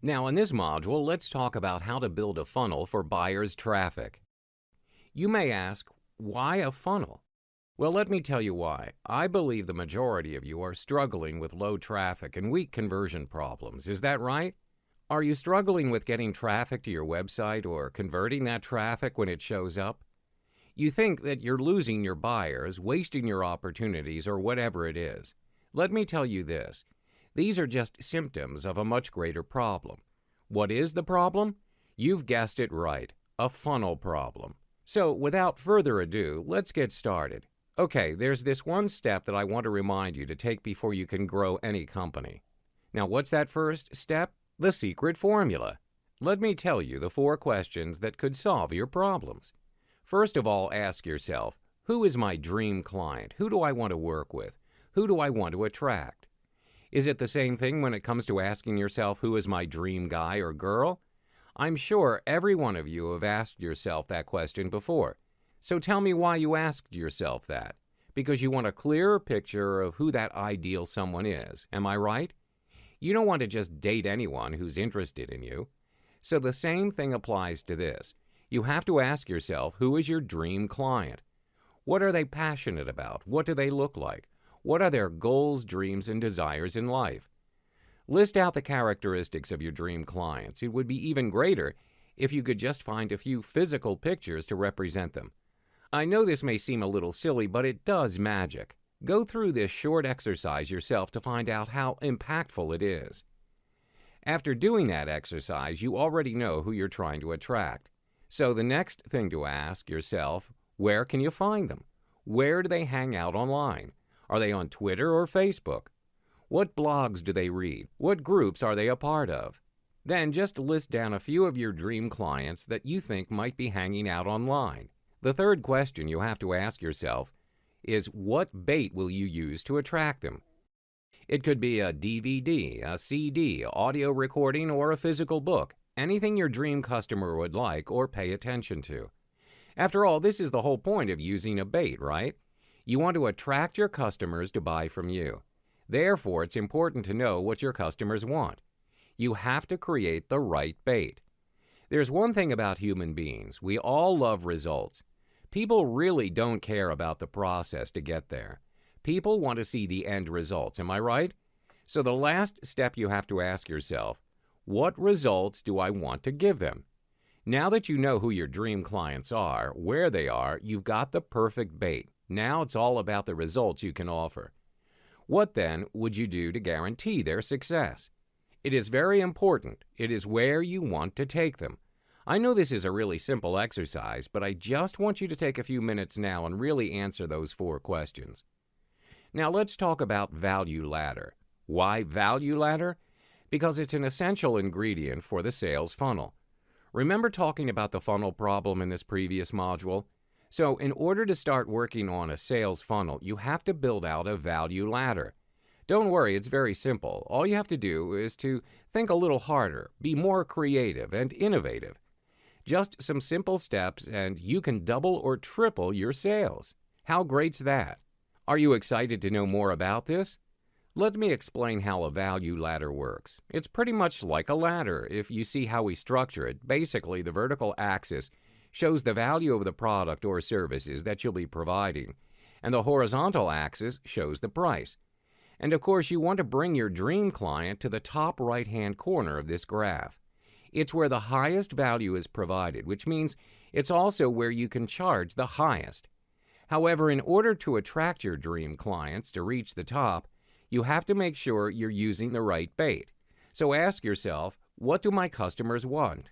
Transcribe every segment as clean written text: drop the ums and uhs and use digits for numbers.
Now, in this module, let's talk about how to build a funnel for buyers' traffic. You may ask, why a funnel? Well, let me tell you why. I believe the majority of you are struggling with low traffic and weak conversion problems. Is that right? Are you struggling with getting traffic to your website or converting that traffic when it shows up? You think that you're losing your buyers, wasting your opportunities, or whatever it is. Let me tell you this. These are just symptoms of a much greater problem. What is the problem? You've guessed it right, a funnel problem. So, without further ado, let's get started. Okay, there's this one step that I want to remind you to take before you can grow any company. Now, what's that first step? The secret formula. Let me tell you the 4 questions that could solve your problems. First of all, ask yourself, who is my dream client? Who do I want to work with? Who do I want to attract? Is it the same thing when it comes to asking yourself, who is my dream guy or girl? I'm sure every one of you have asked yourself that question before. So tell me why you asked yourself that. Because you want a clearer picture of who that ideal someone is. Am I right? You don't want to just date anyone who's interested in you. So the same thing applies to this. You have to ask yourself, who is your dream client? What are they passionate about? What do they look like? What are their goals, dreams, and desires in life? List out the characteristics of your dream clients. It would be even greater if you could just find a few physical pictures to represent them. I know this may seem a little silly, but it does magic. Go through this short exercise yourself to find out how impactful it is. After doing that exercise, you already know who you're trying to attract. So the next thing to ask yourself, where can you find them? Where do they hang out online? Are they on Twitter or Facebook? What blogs do they read? What groups are they a part of? Then just list down a few of your dream clients that you think might be hanging out online. The third question you have to ask yourself is, what bait will you use to attract them? It could be a DVD, a CD, audio recording, or a physical book. Anything your dream customer would like or pay attention to. After all, this is the whole point of using a bait, right? You want to attract your customers to buy from you. Therefore, it's important to know what your customers want. You have to create the right bait. There's one thing about human beings. We all love results. People really don't care about the process to get there. People want to see the end results, am I right? So the last step you have to ask yourself, what results do I want to give them? Now that you know who your dream clients are, where they are, you've got the perfect bait. Now it's all about the results you can offer. What then would you do to guarantee their success? It is very important. It is where you want to take them. I know this is a really simple exercise, but I just want you to take a few minutes now and really answer those 4 questions. Now let's talk about value ladder. Why value ladder? Because it's an essential ingredient for the sales funnel. Remember talking about the funnel problem in this previous module? So in order to start working on a sales funnel, you have to build out a value ladder. Don't worry, it's very simple. All you have to do is to think a little harder, be more creative and innovative. Just some simple steps and you can double or triple your sales. How great's that? Are you excited to know more about this? Let me explain how a value ladder works. It's pretty much like a ladder. If you see how we structure it, basically the vertical axis shows the value of the product or services that you'll be providing, and the horizontal axis shows the price. And of course, you want to bring your dream client to the top right-hand corner of this graph. It's where the highest value is provided, which means it's also where you can charge the highest. However, in order to attract your dream clients to reach the top, you have to make sure you're using the right bait. So ask yourself, what do my customers want?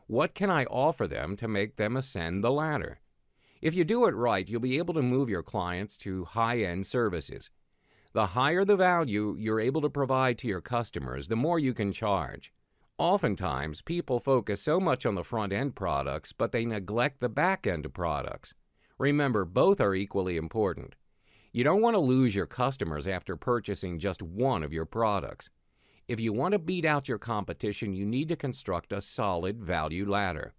What can I offer them to make them ascend the ladder? If you do it right, you'll be able to move your clients to high-end services. The higher the value you're able to provide to your customers, the more you can charge. Oftentimes, people focus so much on the front-end products, but they neglect the back-end products. Remember, both are equally important. You don't want to lose your customers after purchasing just one of your products. If you want to beat out your competition, you need to construct a solid value ladder.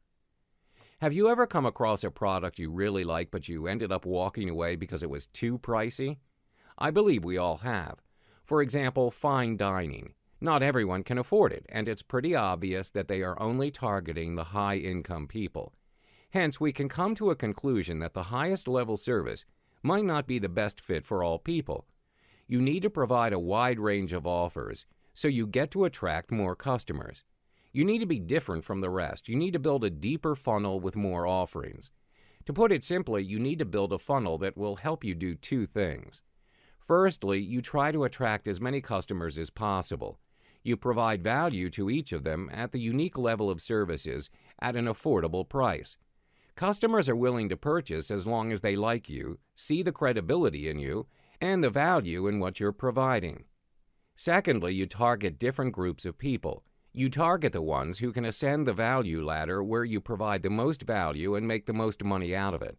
Have you ever come across a product you really like, but you ended up walking away because it was too pricey? I believe we all have. For example, fine dining. Not everyone can afford it, and it's pretty obvious that they are only targeting the high-income people. Hence, we can come to a conclusion that the highest level service might not be the best fit for all people. You need to provide a wide range of offers so you get to attract more customers. You need to be different from the rest. You need to build a deeper funnel with more offerings. To put it simply, you need to build a funnel that will help you do two things. Firstly, you try to attract as many customers as possible. You provide value to each of them at the unique level of services at an affordable price. Customers are willing to purchase as long as they like you, see the credibility in you, and the value in what you're providing. Secondly, you target different groups of people. You target the ones who can ascend the value ladder where you provide the most value and make the most money out of it.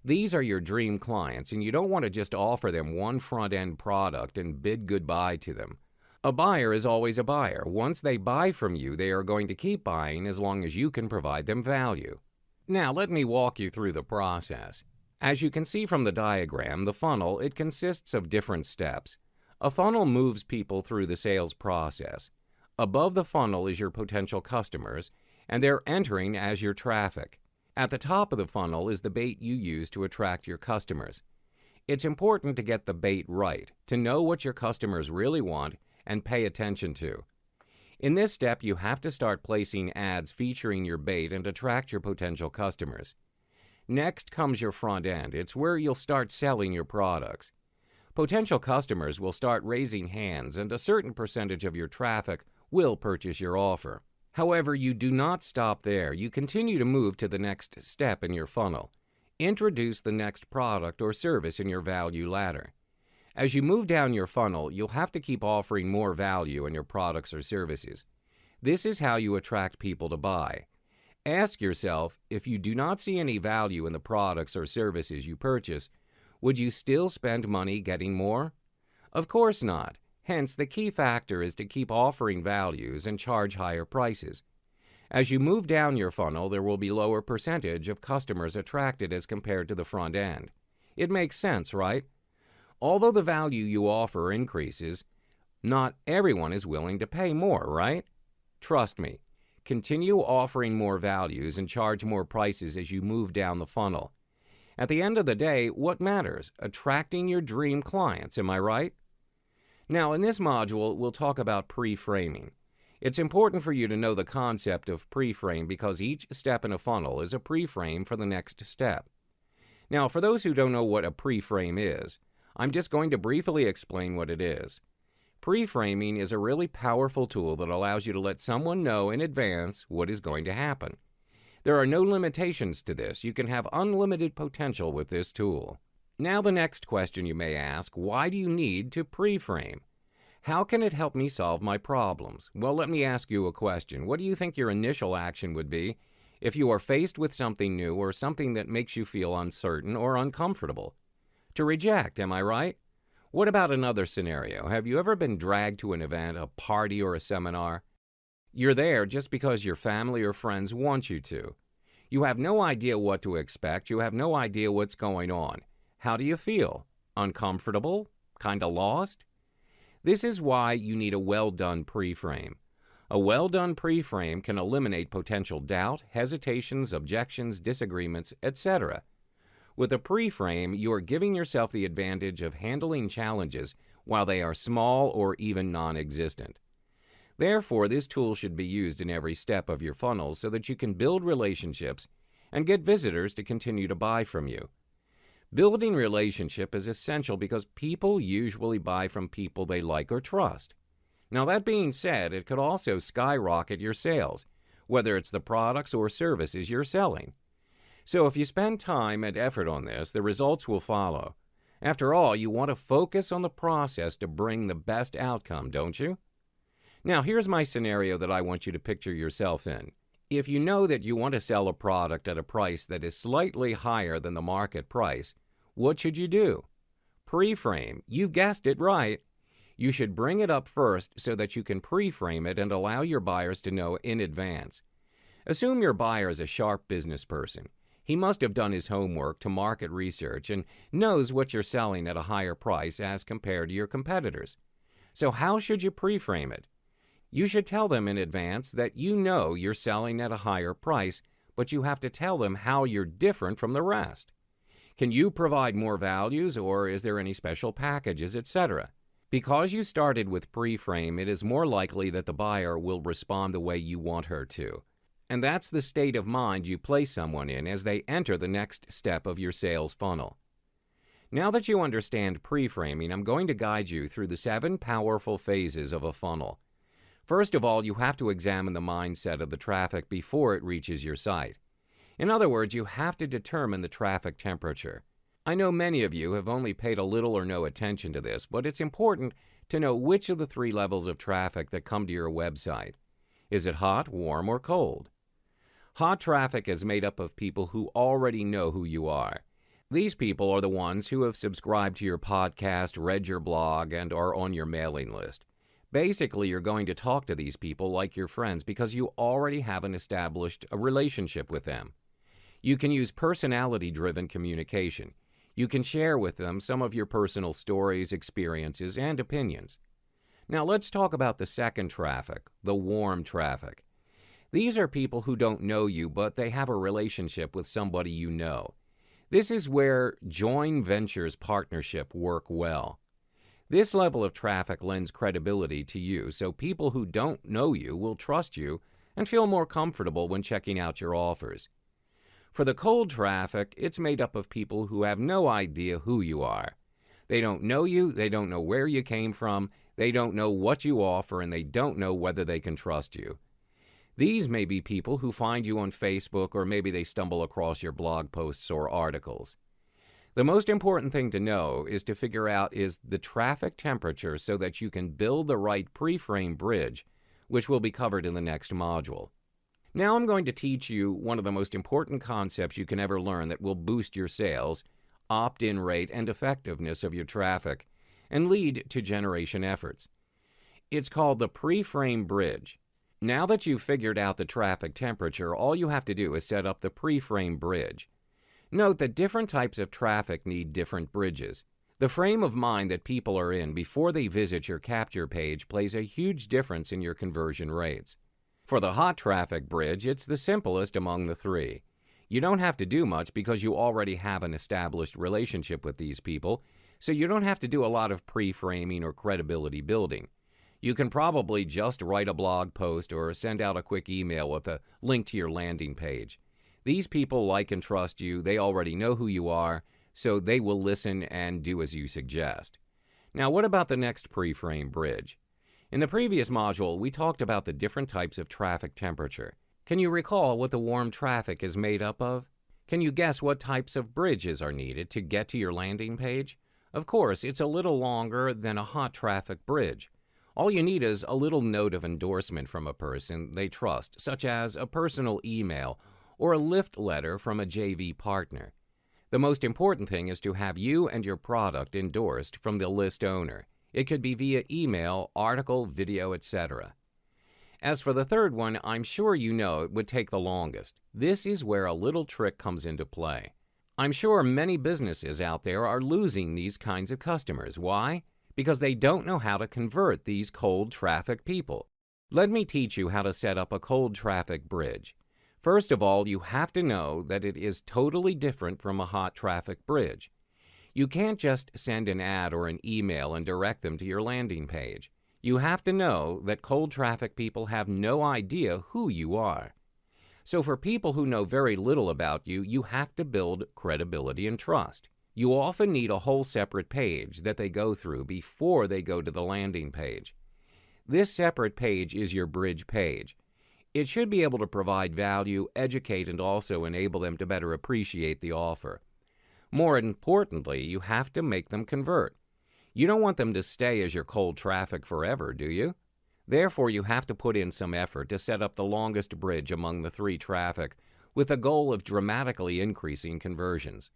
These are your dream clients, and you don't want to just offer them one front-end product and bid goodbye to them. A buyer is always a buyer. Once they buy from you, they are going to keep buying as long as you can provide them value. Now, let me walk you through the process. As you can see from the diagram, the funnel, it consists of different steps. A funnel moves people through the sales process. Above the funnel is your potential customers, and they're entering as your traffic. At the top of the funnel is the bait you use to attract your customers. It's important to get the bait right, to know what your customers really want and pay attention to. In this step, you have to start placing ads featuring your bait and attract your potential customers. Next comes your front end. It's where you'll start selling your products. Potential customers will start raising hands, and a certain percentage of your traffic will purchase your offer. However, you do not stop there. You continue to move to the next step in your funnel. Introduce the next product or service in your value ladder. As you move down your funnel, you'll have to keep offering more value in your products or services. This is how you attract people to buy. Ask yourself, if you do not see any value in the products or services you purchase, would you still spend money getting more? Of course not. Hence, the key factor is to keep offering values and charge higher prices. As you move down your funnel, there will be lower percentage of customers attracted as compared to the front end. It makes sense, right? Although the value you offer increases, not everyone is willing to pay more, right? Trust me, continue offering more values and charge more prices as you move down the funnel. At the end of the day, what matters? Attracting your dream clients, am I right? Now, in this module, we'll talk about pre-framing. It's important for you to know the concept of pre-frame because each step in a funnel is a pre-frame for the next step. Now, for those who don't know what a pre-frame is, I'm just going to briefly explain what it is. Pre-framing is a really powerful tool that allows you to let someone know in advance what is going to happen. There are no limitations to this. You can have unlimited potential with this tool. Now the next question you may ask, why do you need to pre-frame? How can it help me solve my problems? Well, let me ask you a question. What do you think your initial action would be if you are faced with something new or something that makes you feel uncertain or uncomfortable? To reject, am I right? What about another scenario? Have you ever been dragged to an event, a party, or a seminar? You're there just because your family or friends want you to. You have no idea what to expect. You have no idea what's going on. How do you feel? Uncomfortable? Kinda lost? This is why you need a well-done pre-frame. A well-done pre-frame can eliminate potential doubt, hesitations, objections, disagreements, etc. With a pre-frame, you are giving yourself the advantage of handling challenges while they are small or even non-existent. Therefore, this tool should be used in every step of your funnel so that you can build relationships and get visitors to continue to buy from you. Building relationship is essential because people usually buy from people they like or trust. Now, that being said, it could also skyrocket your sales, whether it's the products or services you're selling. So if you spend time and effort on this, the results will follow. After all, you want to focus on the process to bring the best outcome, don't you? Now, here's my scenario that I want you to picture yourself in. If you know that you want to sell a product at a price that is slightly higher than the market price, what should you do? Pre-frame. You've guessed it right. You should bring it up first so that you can pre-frame it and allow your buyers to know in advance. Assume your buyer is a sharp business person. He must have done his homework to market research and knows what you're selling at a higher price as compared to your competitors. So how should you pre-frame it? You should tell them in advance that you know you're selling at a higher price, but you have to tell them how you're different from the rest. Can you provide more values, or is there any special packages, etc.? Because you started with pre-frame, it is more likely that the buyer will respond the way you want her to. And that's the state of mind you place someone in as they enter the next step of your sales funnel. Now that you understand pre-framing, I'm going to guide you through the 7 powerful phases of a funnel. First of all, you have to examine the mindset of the traffic before it reaches your site. In other words, you have to determine the traffic temperature. I know many of you have only paid a little or no attention to this, but it's important to know which of the 3 levels of traffic that come to your website. Is it hot, warm, or cold? Hot traffic is made up of people who already know who you are. These people are the ones who have subscribed to your podcast, read your blog, and are on your mailing list. Basically, you're going to talk to these people like your friends because you already have an established relationship with them. You can use personality-driven communication. You can share with them some of your personal stories, experiences, and opinions. Now let's talk about the second traffic, the warm traffic. These are people who don't know you, but they have a relationship with somebody you know. This is where joint ventures partnership work well. This level of traffic lends credibility to you, so people who don't know you will trust you and feel more comfortable when checking out your offers. For the cold traffic, it's made up of people who have no idea who you are. They don't know you, they don't know where you came from, they don't know what you offer, and they don't know whether they can trust you. These may be people who find you on Facebook, or maybe they stumble across your blog posts or articles. The most important thing to know is to figure out is the traffic temperature so that you can build the right pre-frame bridge, which will be covered in the next module. Now I'm going to teach you one of the most important concepts you can ever learn that will boost your sales, opt-in rate, and effectiveness of your traffic, and lead to generation efforts. It's called the pre-frame bridge. Now that you've figured out the traffic temperature, all you have to do is set up the pre-frame bridge. Note that different types of traffic need different bridges. The frame of mind that people are in before they visit your capture page plays a huge difference in your conversion rates. For the hot traffic bridge, it's the simplest among the 3. You don't have to do much because you already have an established relationship with these people, so you don't have to do a lot of pre-framing or credibility building. You can probably just write a blog post or send out a quick email with a link to your landing page. These people like and trust you, they already know who you are, so they will listen and do as you suggest. Now, what about the next pre-frame bridge? In the previous module, we talked about the different types of traffic temperature. Can you recall what the warm traffic is made up of? Can you guess what types of bridges are needed to get to your landing page? Of course, it's a little longer than a hot traffic bridge. All you need is a little note of endorsement from a person they trust, such as a personal email or a lift letter from a JV partner. The most important thing is to have you and your product endorsed from the list owner. It could be via email, article, video, etc. As for the third one, I'm sure you know it would take the longest. This is where a little trick comes into play. I'm sure many businesses out there are losing these kinds of customers. Why? Because they don't know how to convert these cold traffic people. Let me teach you how to set up a cold traffic bridge. First of all, you have to know that it is totally different from a hot traffic bridge. You can't just send an ad or an email and direct them to your landing page. You have to know that cold traffic people have no idea who you are. So for people who know very little about you, you have to build credibility and trust. You often need a whole separate page that they go through before they go to the landing page. This separate page is your bridge page. It should be able to provide value, educate, and also enable them to better appreciate the offer. More importantly, you have to make them convert. You don't want them to stay as your cold traffic forever, do you? Therefore, you have to put in some effort to set up the longest bridge among the 3 traffic with the goal of dramatically increasing conversions.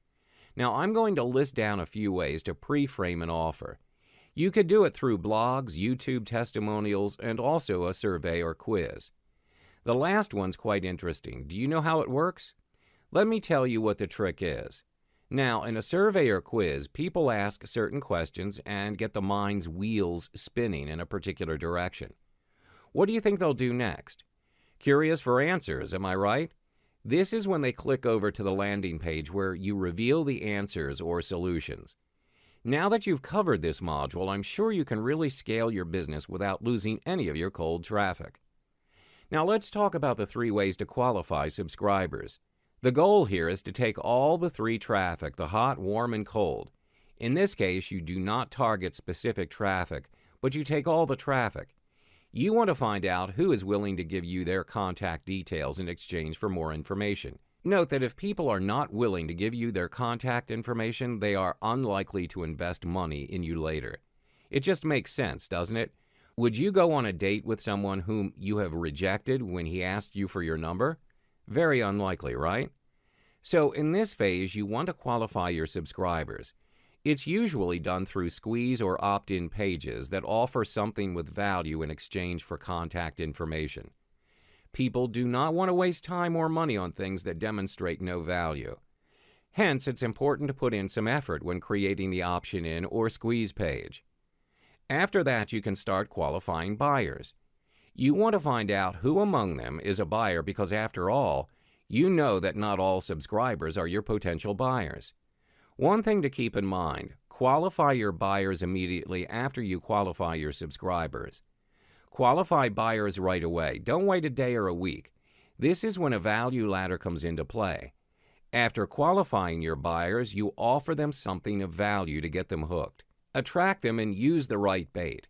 Now, I'm going to list down a few ways to pre-frame an offer. You could do it through blogs, YouTube testimonials, and also a survey or quiz. The last one's quite interesting. Do you know how it works? Let me tell you what the trick is. Now, in a survey or quiz, people ask certain questions and get the mind's wheels spinning in a particular direction. What do you think they'll do next? Curious for answers, am I right? This is when they click over to the landing page where you reveal the answers or solutions. Now that you've covered this module, I'm sure you can really scale your business without losing any of your cold traffic. Now let's talk about the 3 ways to qualify subscribers. The goal here is to take all the 3 traffic, the hot, warm, and cold. In this case, you do not target specific traffic, but you take all the traffic. You want to find out who is willing to give you their contact details in exchange for more information. Note that if people are not willing to give you their contact information, they are unlikely to invest money in you later. It just makes sense, doesn't it? Would you go on a date with someone whom you have rejected when he asked you for your number? Very unlikely, right? So in this phase, you want to qualify your subscribers. It's usually done through squeeze or opt-in pages that offer something with value in exchange for contact information. People do not want to waste time or money on things that demonstrate no value. Hence, it's important to put in some effort when creating the option-in or squeeze page. After that, you can start qualifying buyers. You want to find out who among them is a buyer because, after all, you know that not all subscribers are your potential buyers. One thing to keep in mind, qualify your buyers immediately after you qualify your subscribers. Qualify buyers right away. Don't wait a day or a week. This is when a value ladder comes into play. After qualifying your buyers, you offer them something of value to get them hooked. Attract them and use the right bait.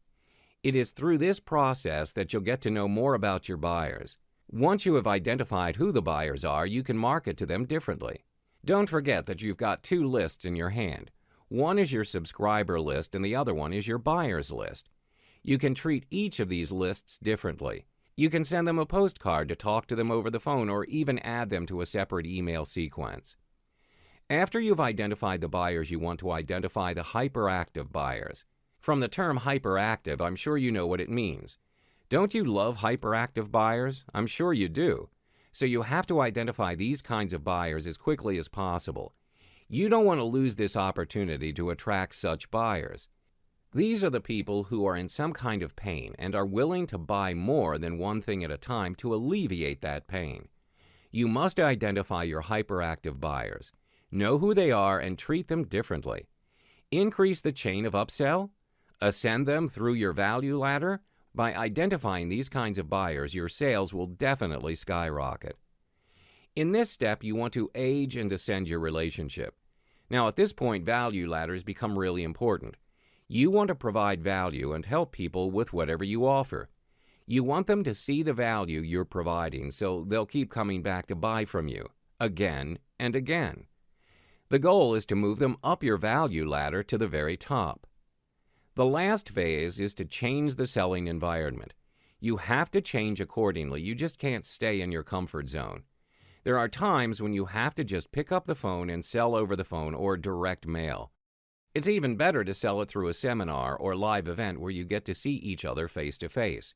It is through this process that you'll get to know more about your buyers. Once you have identified who the buyers are, you can market to them differently. Don't forget that you've got 2 lists in your hand. One is your subscriber list and the other one is your buyers list. You can treat each of these lists differently. You can send them a postcard to talk to them over the phone or even add them to a separate email sequence. After you've identified the buyers, you want to identify the hyperactive buyers. From the term hyperactive, I'm sure you know what it means. Don't you love hyperactive buyers? I'm sure you do. So you have to identify these kinds of buyers as quickly as possible. You don't want to lose this opportunity to attract such buyers. These are the people who are in some kind of pain and are willing to buy more than one thing at a time to alleviate that pain. You must identify your hyperactive buyers. Know who they are and treat them differently. Increase the chain of upsell. Ascend them through your value ladder. By identifying these kinds of buyers, your sales will definitely skyrocket. In this step, you want to age and ascend your relationship. Now, at this point, value ladders become really important. You want to provide value and help people with whatever you offer. You want them to see the value you're providing so they'll keep coming back to buy from you again and again. The goal is to move them up your value ladder to the very top. The last phase is to change the selling environment. You have to change accordingly. You just can't stay in your comfort zone. There are times when you have to just pick up the phone and sell over the phone or direct mail. It's even better to sell it through a seminar or live event where you get to see each other face to face.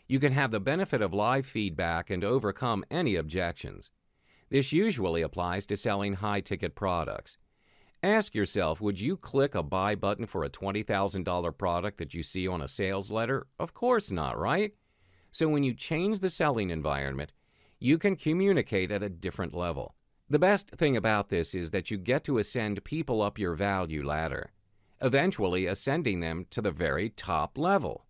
You can have the benefit of live feedback and overcome any objections. This usually applies to selling high-ticket products. Ask yourself, would you click a buy button for a $20,000 product that you see on a sales letter? Of course not, right? So when you change the selling environment, you can communicate at a different level. The best thing about this is that you get to ascend people up your value ladder, eventually ascending them to the very top level.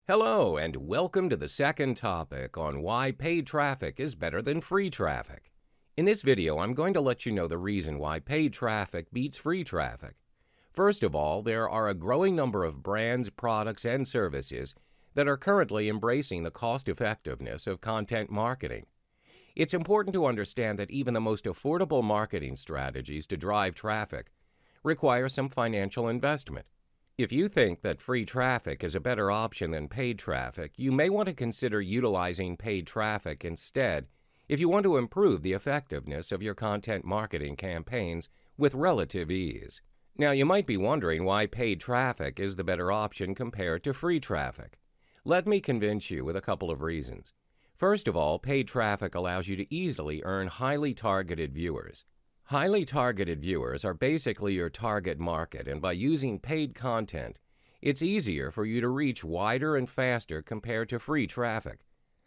Hello, and welcome to the second topic on why paid traffic is better than free traffic. In this video, I'm going to let you know the reason why paid traffic beats free traffic. First of all, there are a growing number of brands, products, and services that are currently embracing the cost-effectiveness of content marketing. It's important to understand that even the most affordable marketing strategies to drive traffic require some financial investment. If you think that free traffic is a better option than paid traffic, you may want to consider utilizing paid traffic instead if you want to improve the effectiveness of your content marketing campaigns with relative ease. Now, you might be wondering why paid traffic is the better option compared to free traffic. Let me convince you with a couple of reasons. First of all, paid traffic allows you to easily earn highly targeted viewers. Highly targeted viewers are basically your target market, and by using paid content, it's easier for you to reach wider and faster compared to free traffic.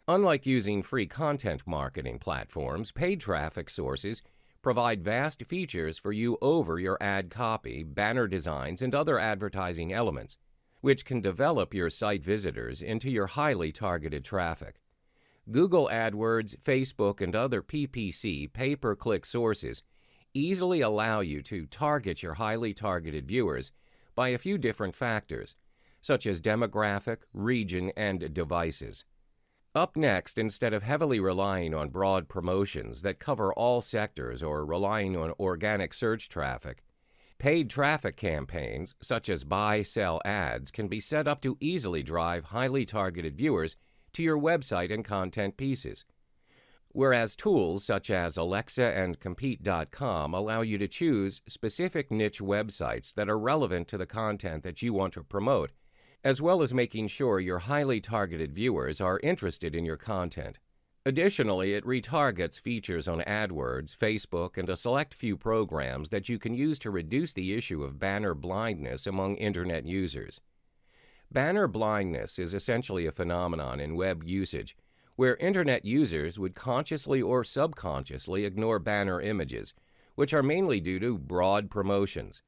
Unlike using free content marketing platforms, paid traffic sources provide vast features for you over your ad copy, banner designs, and other advertising elements, which can develop your site visitors into your highly targeted traffic. Google AdWords, Facebook, and other PPC, pay-per-click sources easily allow you to target your highly targeted viewers by a few different factors, such as demographic, region, and devices. Up next, instead of heavily relying on broad promotions that cover all sectors or relying on organic search traffic, paid traffic campaigns, such as buy-sell ads, can be set up to easily drive highly targeted viewers to your website and content pieces. Whereas tools such as Alexa and Compete.com allow you to choose specific niche websites that are relevant to the content that you want to promote, as well as making sure your highly targeted viewers are interested in your content. Additionally, it retargets features on AdWords, Facebook, and a select few programs that you can use to reduce the issue of banner blindness among Internet users. Banner blindness is essentially a phenomenon in web usage where Internet users would consciously or subconsciously ignore banner images, which are mainly due to broad promotions.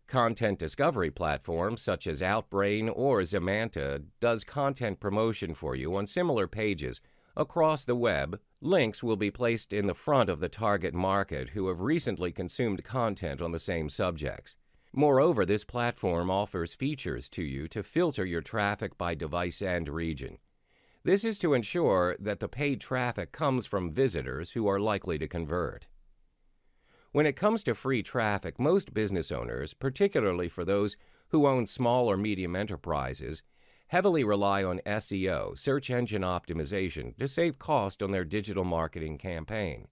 Content discovery platforms such as Outbrain or Zemanta does content promotion for you on similar pages across the web. Links will be placed in the front of the target market who have recently consumed content on the same subjects. Moreover, this platform offers features to you to filter your traffic by device and region. This is to ensure that the paid traffic comes from visitors who are likely to convert. When it comes to free traffic, most business owners, particularly for those who own small or medium enterprises, heavily rely on SEO, search engine optimization, to save cost on their digital marketing campaign.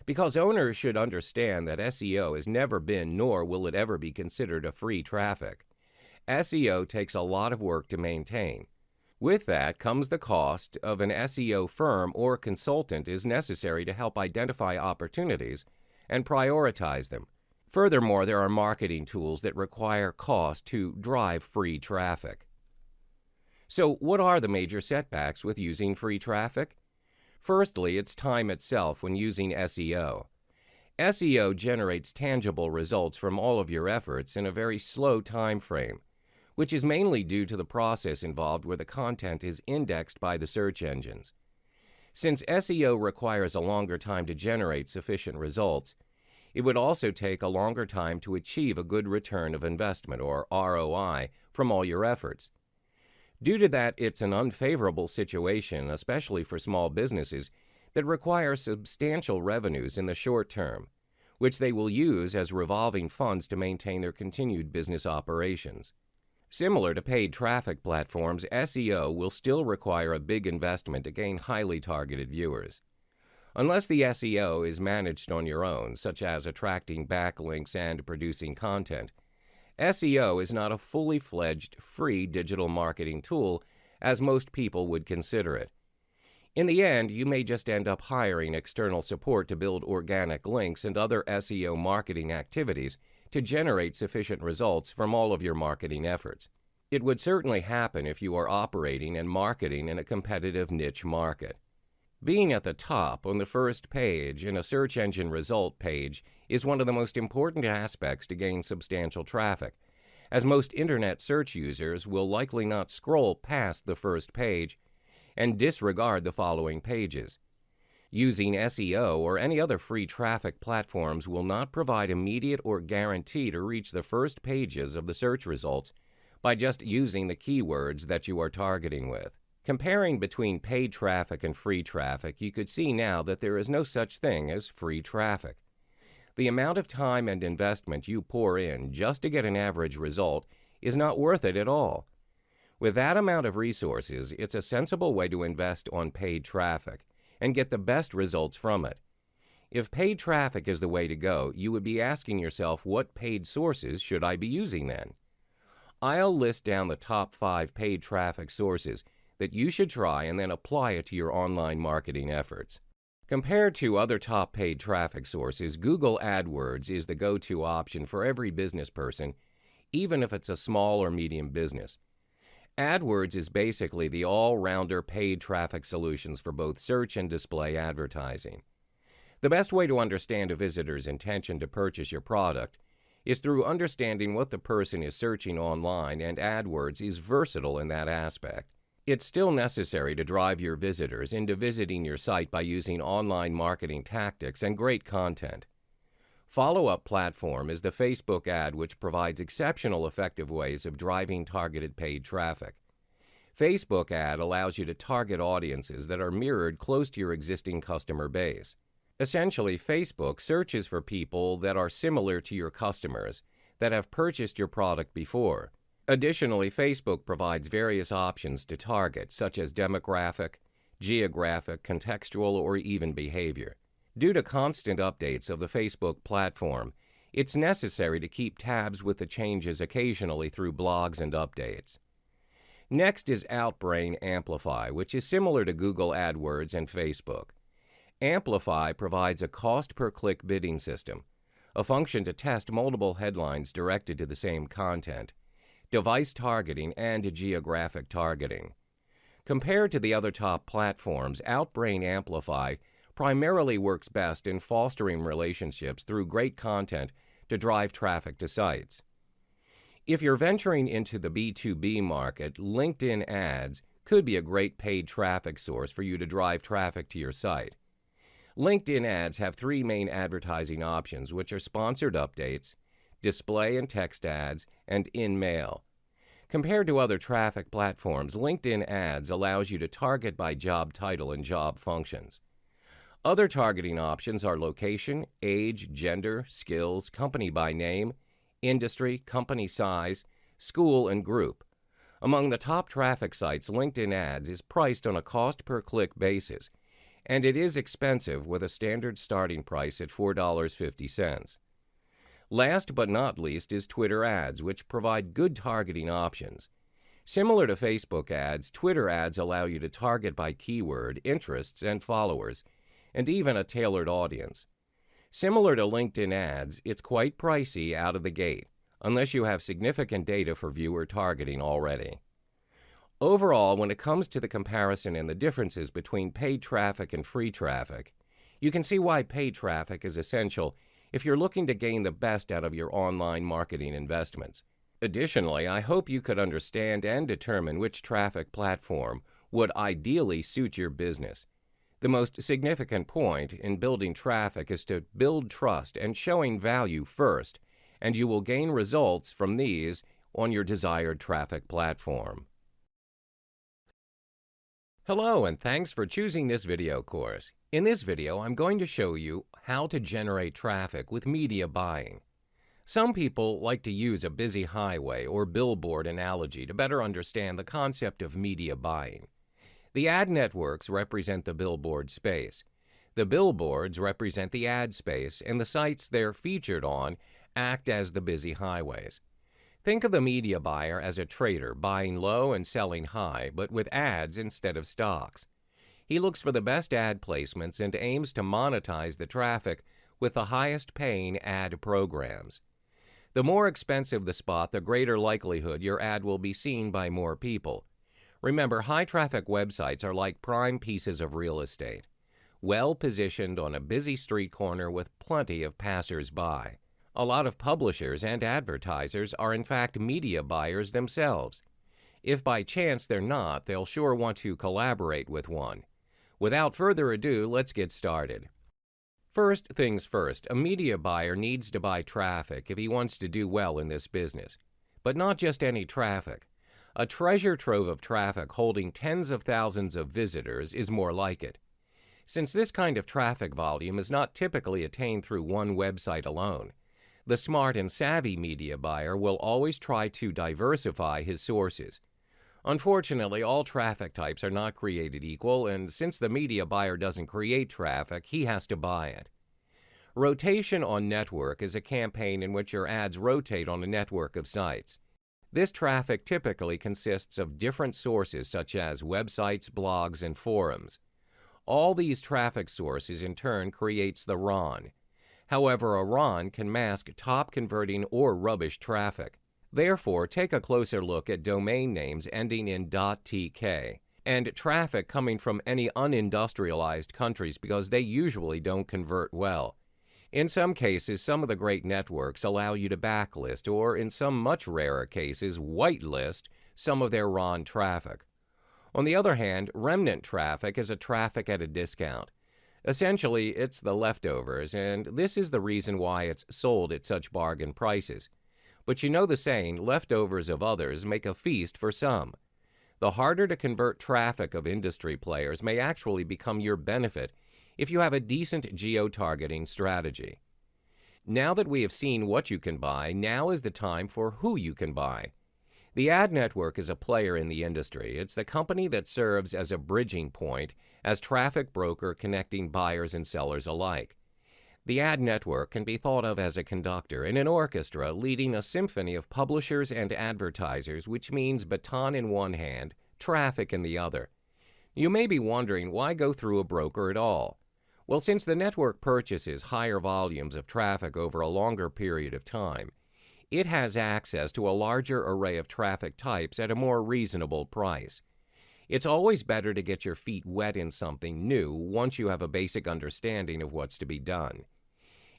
Because owners should understand that SEO has never been nor will it ever be considered a free traffic. SEO takes a lot of work to maintain. With that comes the cost of an SEO firm or consultant is necessary to help identify opportunities and prioritize them. Furthermore, there are marketing tools that require cost to drive free traffic. So, what are the major setbacks with using free traffic? Firstly, it's time itself when using SEO. SEO generates tangible results from all of your efforts in a very slow time frame, which is mainly due to the process involved where the content is indexed by the search engines. Since SEO requires a longer time to generate sufficient results, it would also take a longer time to achieve a good return of investment, or ROI, from all your efforts. Due to that, it's an unfavorable situation, especially for small businesses, that require substantial revenues in the short term, which they will use as revolving funds to maintain their continued business operations. Similar to paid traffic platforms, SEO will still require a big investment to gain highly targeted viewers. Unless the SEO is managed on your own, such as attracting backlinks and producing content, SEO is not a fully fledged, free digital marketing tool as most people would consider it. In the end, you may just end up hiring external support to build organic links and other SEO marketing activities to generate sufficient results from all of your marketing efforts. It would certainly happen if you are operating and marketing in a competitive niche market. Being at the top on the first page in a search engine result page is one of the most important aspects to gain substantial traffic, as most Internet search users will likely not scroll past the first page and disregard the following pages. Using SEO or any other free traffic platforms will not provide immediate or guarantee to reach the first pages of the search results by just using the keywords that you are targeting with. Comparing between paid traffic and free traffic, you could see now that there is no such thing as free traffic. The amount of time and investment you pour in just to get an average result is not worth it at all. With that amount of resources, it's a sensible way to invest on paid traffic and get the best results from it. If paid traffic is the way to go, you would be asking yourself, what paid sources should I be using then? I'll list down the top 5 paid traffic sources that you should try and then apply it to your online marketing efforts. Compared to other top paid traffic sources, Google AdWords is the go-to option for every business person, even if it's a small or medium business. AdWords is basically the all-rounder paid traffic solutions for both search and display advertising. The best way to understand a visitor's intention to purchase your product is through understanding what the person is searching online, and AdWords is versatile in that aspect. It's still necessary to drive your visitors into visiting your site by using online marketing tactics and great content. Follow-up platform is the Facebook ad, which provides exceptional effective ways of driving targeted paid traffic. Facebook ad allows you to target audiences that are mirrored close to your existing customer base. Essentially, Facebook searches for people that are similar to your customers that have purchased your product before. Additionally, Facebook provides various options to target, such as demographic, geographic, contextual, or even behavior. Due to constant updates of the Facebook platform, it's necessary to keep tabs with the changes occasionally through blogs and updates. Next is Outbrain Amplify, which is similar to Google AdWords and Facebook. Amplify provides a cost-per-click bidding system, a function to test multiple headlines directed to the same content, device targeting, and geographic targeting. Compared to the other top platforms, Outbrain Amplify primarily works best in fostering relationships through great content to drive traffic to sites. If you're venturing into the B2B market, LinkedIn ads could be a great paid traffic source for you to drive traffic to your site. LinkedIn ads have three main advertising options, which are sponsored updates, display and text ads, and in-mail. Compared to other traffic platforms, LinkedIn ads allows you to target by job title and job functions. Other targeting options are location, age, gender, skills, company by name, industry, company size, school, and group. Among the top traffic sites, LinkedIn ads is priced on a cost-per-click basis, and it is expensive with a standard starting price at $4.50. Last but not least is Twitter ads, which provide good targeting options. Similar to Facebook ads, Twitter ads allow you to target by keyword, interests, and followers, and even a tailored audience. Similar to LinkedIn ads, it's quite pricey out of the gate, unless you have significant data for viewer targeting already. Overall, when it comes to the comparison and the differences between paid traffic and free traffic, you can see why paid traffic is essential if you're looking to gain the best out of your online marketing investments. Additionally, I hope you could understand and determine which traffic platform would ideally suit your business. The most significant point in building traffic is to build trust and showing value first, and you will gain results from these on your desired traffic platform. Hello, and thanks for choosing this video course. In this video, I'm going to show you how to generate traffic with media buying. Some people like to use a busy highway or billboard analogy to better understand the concept of media buying. The ad networks represent the billboard space. The billboards represent the ad space, and the sites they're featured on act as the busy highways. Think of the media buyer as a trader buying low and selling high, but with ads instead of stocks. He looks for the best ad placements and aims to monetize the traffic with the highest paying ad programs. The more expensive the spot, the greater likelihood your ad will be seen by more people. Remember, high-traffic websites are like prime pieces of real estate, well positioned on a busy street corner with plenty of passers-by. A lot of publishers and advertisers are in fact media buyers themselves. If by chance they're not, they'll sure want to collaborate with one. Without further ado, let's get started. First things first, a media buyer needs to buy traffic if he wants to do well in this business. But not just any traffic. A treasure trove of traffic holding tens of thousands of visitors is more like it. Since this kind of traffic volume is not typically attained through one website alone, the smart and savvy media buyer will always try to diversify his sources. Unfortunately, all traffic types are not created equal, and since the media buyer doesn't create traffic, he has to buy it. Rotation on network is a campaign in which your ads rotate on a network of sites. This traffic typically consists of different sources such as websites, blogs, and forums. All these traffic sources in turn creates the RON. However, a RON can mask top converting or rubbish traffic. Therefore, take a closer look at domain names ending in .tk and traffic coming from any unindustrialized countries because they usually don't convert well. In some cases, some of the great networks allow you to backlist or, in some much rarer cases, whitelist some of their RON traffic. On the other hand, remnant traffic is a traffic at a discount. Essentially, it's the leftovers, and this is the reason why it's sold at such bargain prices. But you know the saying, leftovers of others make a feast for some. The harder to convert traffic of industry players may actually become your benefit if you have a decent geo-targeting strategy. Now that we have seen what you can buy, now is the time for who you can buy. The ad network is a player in the industry. It's the company that serves as a bridging point, as traffic broker connecting buyers and sellers alike. The ad network can be thought of as a conductor in an orchestra leading a symphony of publishers and advertisers, which means baton in one hand, traffic in the other. You may be wondering, why go through a broker at all? Well, since the network purchases higher volumes of traffic over a longer period of time, it has access to a larger array of traffic types at a more reasonable price. It's always better to get your feet wet in something new once you have a basic understanding of what's to be done.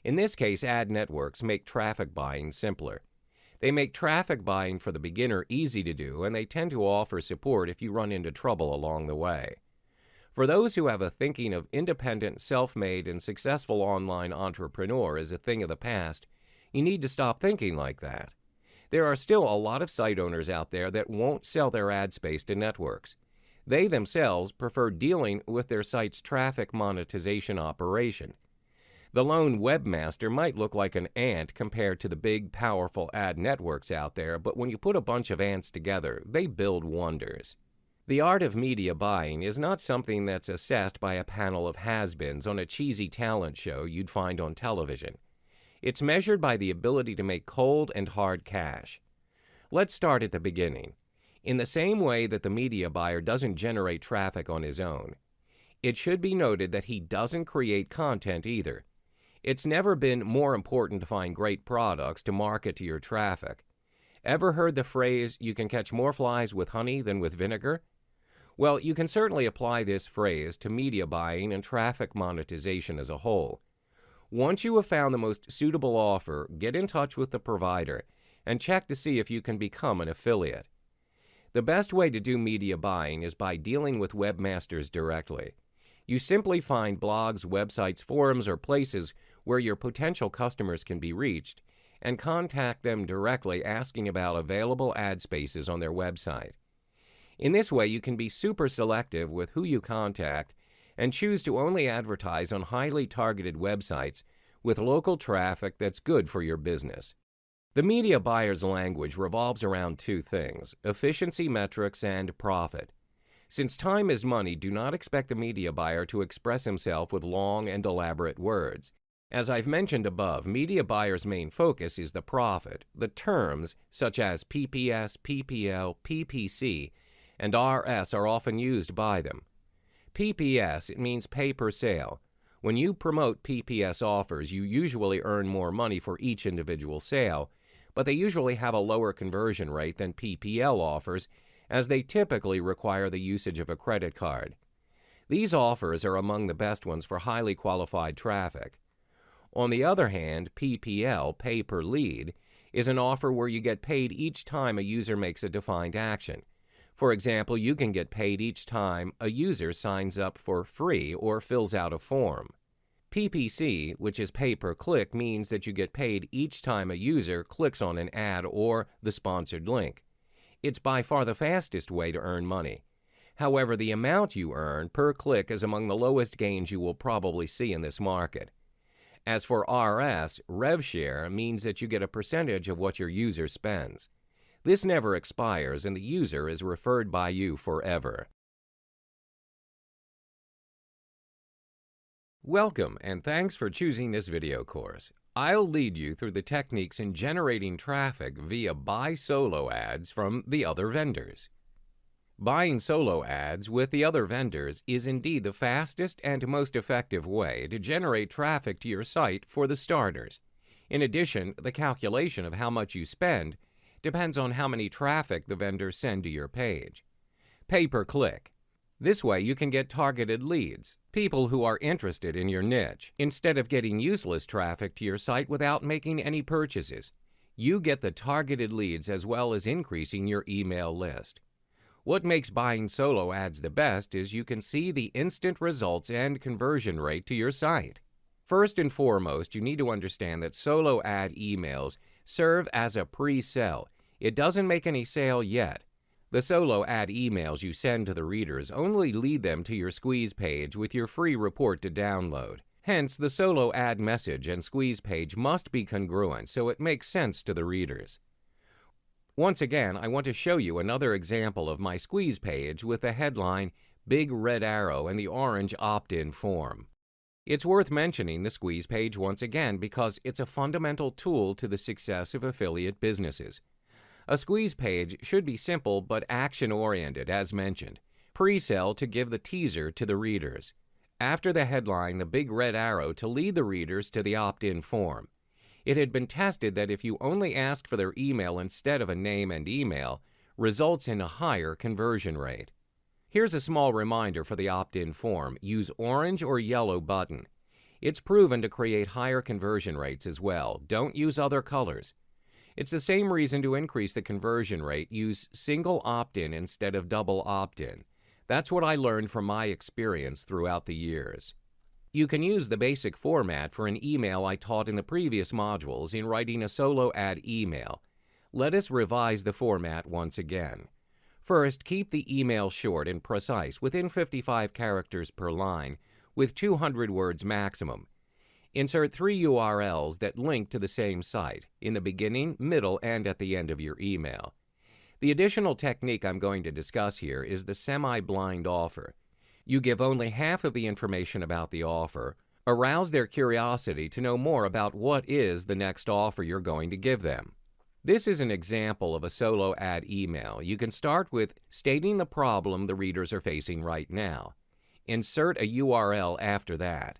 In this case, ad networks make traffic buying simpler. They make traffic buying for the beginner easy to do, and they tend to offer support if you run into trouble along the way. For those who have a thinking of independent, self-made, and successful online entrepreneur as a thing of the past, you need to stop thinking like that. There are still a lot of site owners out there that won't sell their ad space to networks. They themselves prefer dealing with their site's traffic monetization operation. The lone webmaster might look like an ant compared to the big, powerful ad networks out there, but when you put a bunch of ants together, they build wonders. The art of media buying is not something that's assessed by a panel of has-beens on a cheesy talent show you'd find on television. It's measured by the ability to make cold and hard cash. Let's start at the beginning. In the same way that the media buyer doesn't generate traffic on his own, it should be noted that he doesn't create content either. It's never been more important to find great products to market to your traffic. Ever heard the phrase, you can catch more flies with honey than with vinegar? Well, you can certainly apply this phrase to media buying and traffic monetization as a whole. Once you have found the most suitable offer, get in touch with the provider and check to see if you can become an affiliate. The best way to do media buying is by dealing with webmasters directly. You simply find blogs, websites, forums, or places where your potential customers can be reached and contact them directly asking about available ad spaces on their website. In this way, you can be super selective with who you contact and choose to only advertise on highly targeted websites with local traffic that's good for your business. The media buyer's language revolves around two things: efficiency metrics and profit. Since time is money, do not expect the media buyer to express himself with long and elaborate words. As I've mentioned above, media buyers' main focus is the profit. The terms, such as PPS, PPL, PPC, and RS are often used by them. PPS, it means pay per sale. When you promote PPS offers, you usually earn more money for each individual sale, but they usually have a lower conversion rate than PPL offers, as they typically require the usage of a credit card. These offers are among the best ones for highly qualified traffic. On the other hand, PPL, pay per lead, is an offer where you get paid each time a user makes a defined action. For example, you can get paid each time a user signs up for free or fills out a form. PPC, which is pay per click, means that you get paid each time a user clicks on an ad or the sponsored link. It's by far the fastest way to earn money. However, the amount you earn per click is among the lowest gains you will probably see in this market. As for RS, rev share means that you get a percentage of what your user spends. This never expires and the user is referred by you forever. Welcome and thanks for choosing this video course. I'll lead you through the techniques in generating traffic via buy solo ads from the other vendors. Buying solo ads with the other vendors is indeed the fastest and most effective way to generate traffic to your site for the starters. In addition, the calculation of how much you spend depends on how many traffic the vendors send to your page. Pay per click. This way you can get targeted leads, people who are interested in your niche. Instead of getting useless traffic to your site without making any purchases, you get the targeted leads as well as increasing your email list. What makes buying solo ads the best is you can see the instant results and conversion rate to your site. First and foremost, you need to understand that solo ad emails serve as a pre-sell. It doesn't make any sale yet. The solo ad emails you send to the readers only lead them to your squeeze page with your free report to download. Hence, the solo ad message and squeeze page must be congruent so it makes sense to the readers. Once again, I want to show you another example of my squeeze page with the headline, Big Red Arrow, and the orange opt-in form. It's worth mentioning the squeeze page once again because it's a fundamental tool to the success of affiliate businesses. A squeeze page should be simple but action-oriented, as mentioned. Pre-sell to give the teaser to the readers. After the headline, the big red arrow to lead the readers to the opt-in form. It had been tested that if you only ask for their email instead of a name and email, results in a higher conversion rate. Here's a small reminder for the opt-in form. Use orange or yellow button. It's proven to create higher conversion rates as well. Don't use other colors. It's the same reason to increase the conversion rate. Use single opt-in instead of double opt-in. That's what I learned from my experience throughout the years. You can use the basic format for an email I taught in the previous modules in writing a solo ad email. Let us revise the format once again. First, keep the email short and precise, within 55 characters per line, with 200 words maximum. Insert 3 URLs that link to the same site, in the beginning, middle, and at the end of your email. The additional technique I'm going to discuss here is the semi-blind offer. You give only half of the information about the offer, arouse their curiosity to know more about what is the next offer you're going to give them. This is an example of a solo ad email. You can start with stating the problem the readers are facing right now. Insert a URL after that.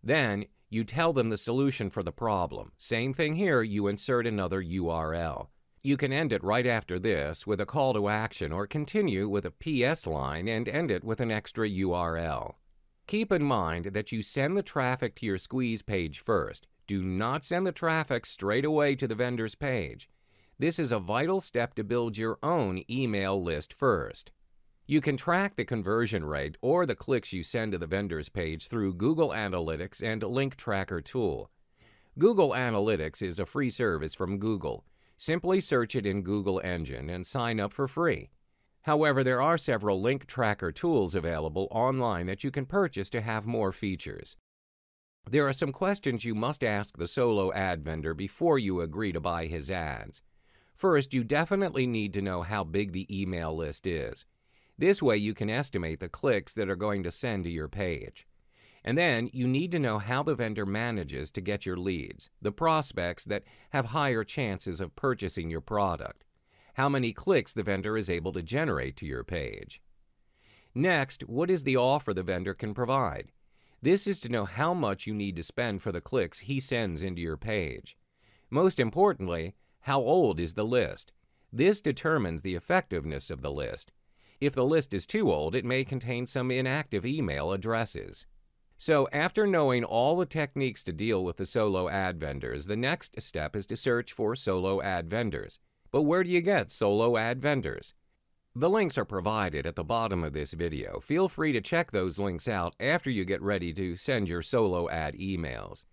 Then, you tell them the solution for the problem. Same thing here, you insert another URL. You can end it right after this with a call to action or continue with a PS line and end it with an extra URL. Keep in mind that you send the traffic to your squeeze page first. Do not send the traffic straight away to the vendor's page. This is a vital step to build your own email list first. You can track the conversion rate or the clicks you send to the vendor's page through Google Analytics and Link Tracker tool. Google Analytics is a free service from Google. Simply search it in Google Engine and sign up for free. However, there are several link tracker tools available online that you can purchase to have more features. There are some questions you must ask the solo ad vendor before you agree to buy his ads. First, you definitely need to know how big the email list is. This way you can estimate the clicks that are going to send to your page. And then you need to know how the vendor manages to get your leads, the prospects that have higher chances of purchasing your product, how many clicks the vendor is able to generate to your page. Next, what is the offer the vendor can provide? This is to know how much you need to spend for the clicks he sends into your page. Most importantly, how old is the list? This determines the effectiveness of the list. If the list is too old, it may contain some inactive email addresses. So after knowing all the techniques to deal with the solo ad vendors, the next step is to search for solo ad vendors. But where do you get solo ad vendors? The links are provided at the bottom of this video. Feel free to check those links out after you get ready to send your solo ad emails.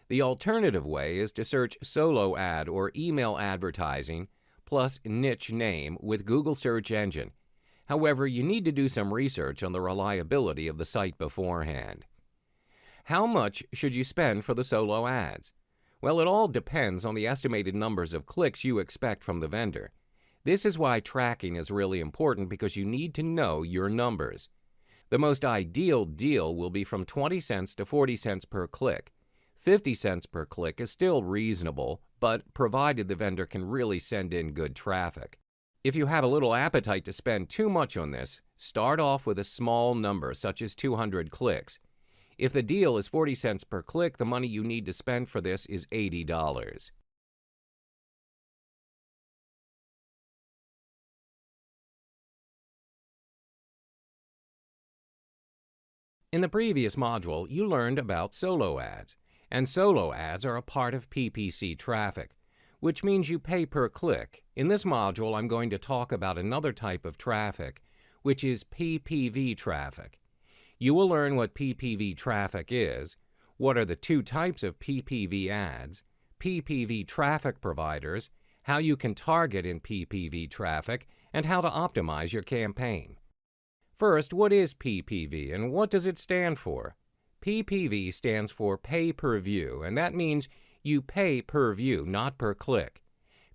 The alternative way is to search solo ad or email advertising plus niche name with Google search engine. However, you need to do some research on the reliability of the site beforehand. How much should you spend for the solo ads? Well, it all depends on the estimated numbers of clicks you expect from the vendor. This is why tracking is really important because you need to know your numbers. The most ideal deal will be from 20 cents to 40 cents per click. 50 cents per click is still reasonable, but provided the vendor can really send in good traffic. If you have a little appetite to spend too much on this, start off with a small number such as 200 clicks. If the deal is 40 cents per click, the money you need to spend for this is $80. In the previous module, you learned about solo ads, and solo ads are a part of PPC traffic, which means you pay per click. In this module, I'm going to talk about another type of traffic, which is PPV traffic. You will learn what PPV traffic is, what are the two types of PPV ads, PPV traffic providers, how you can target in PPV traffic, and how to optimize your campaign. First, what is PPV and what does it stand for? PPV stands for pay per view, and that means you pay per view, not per click.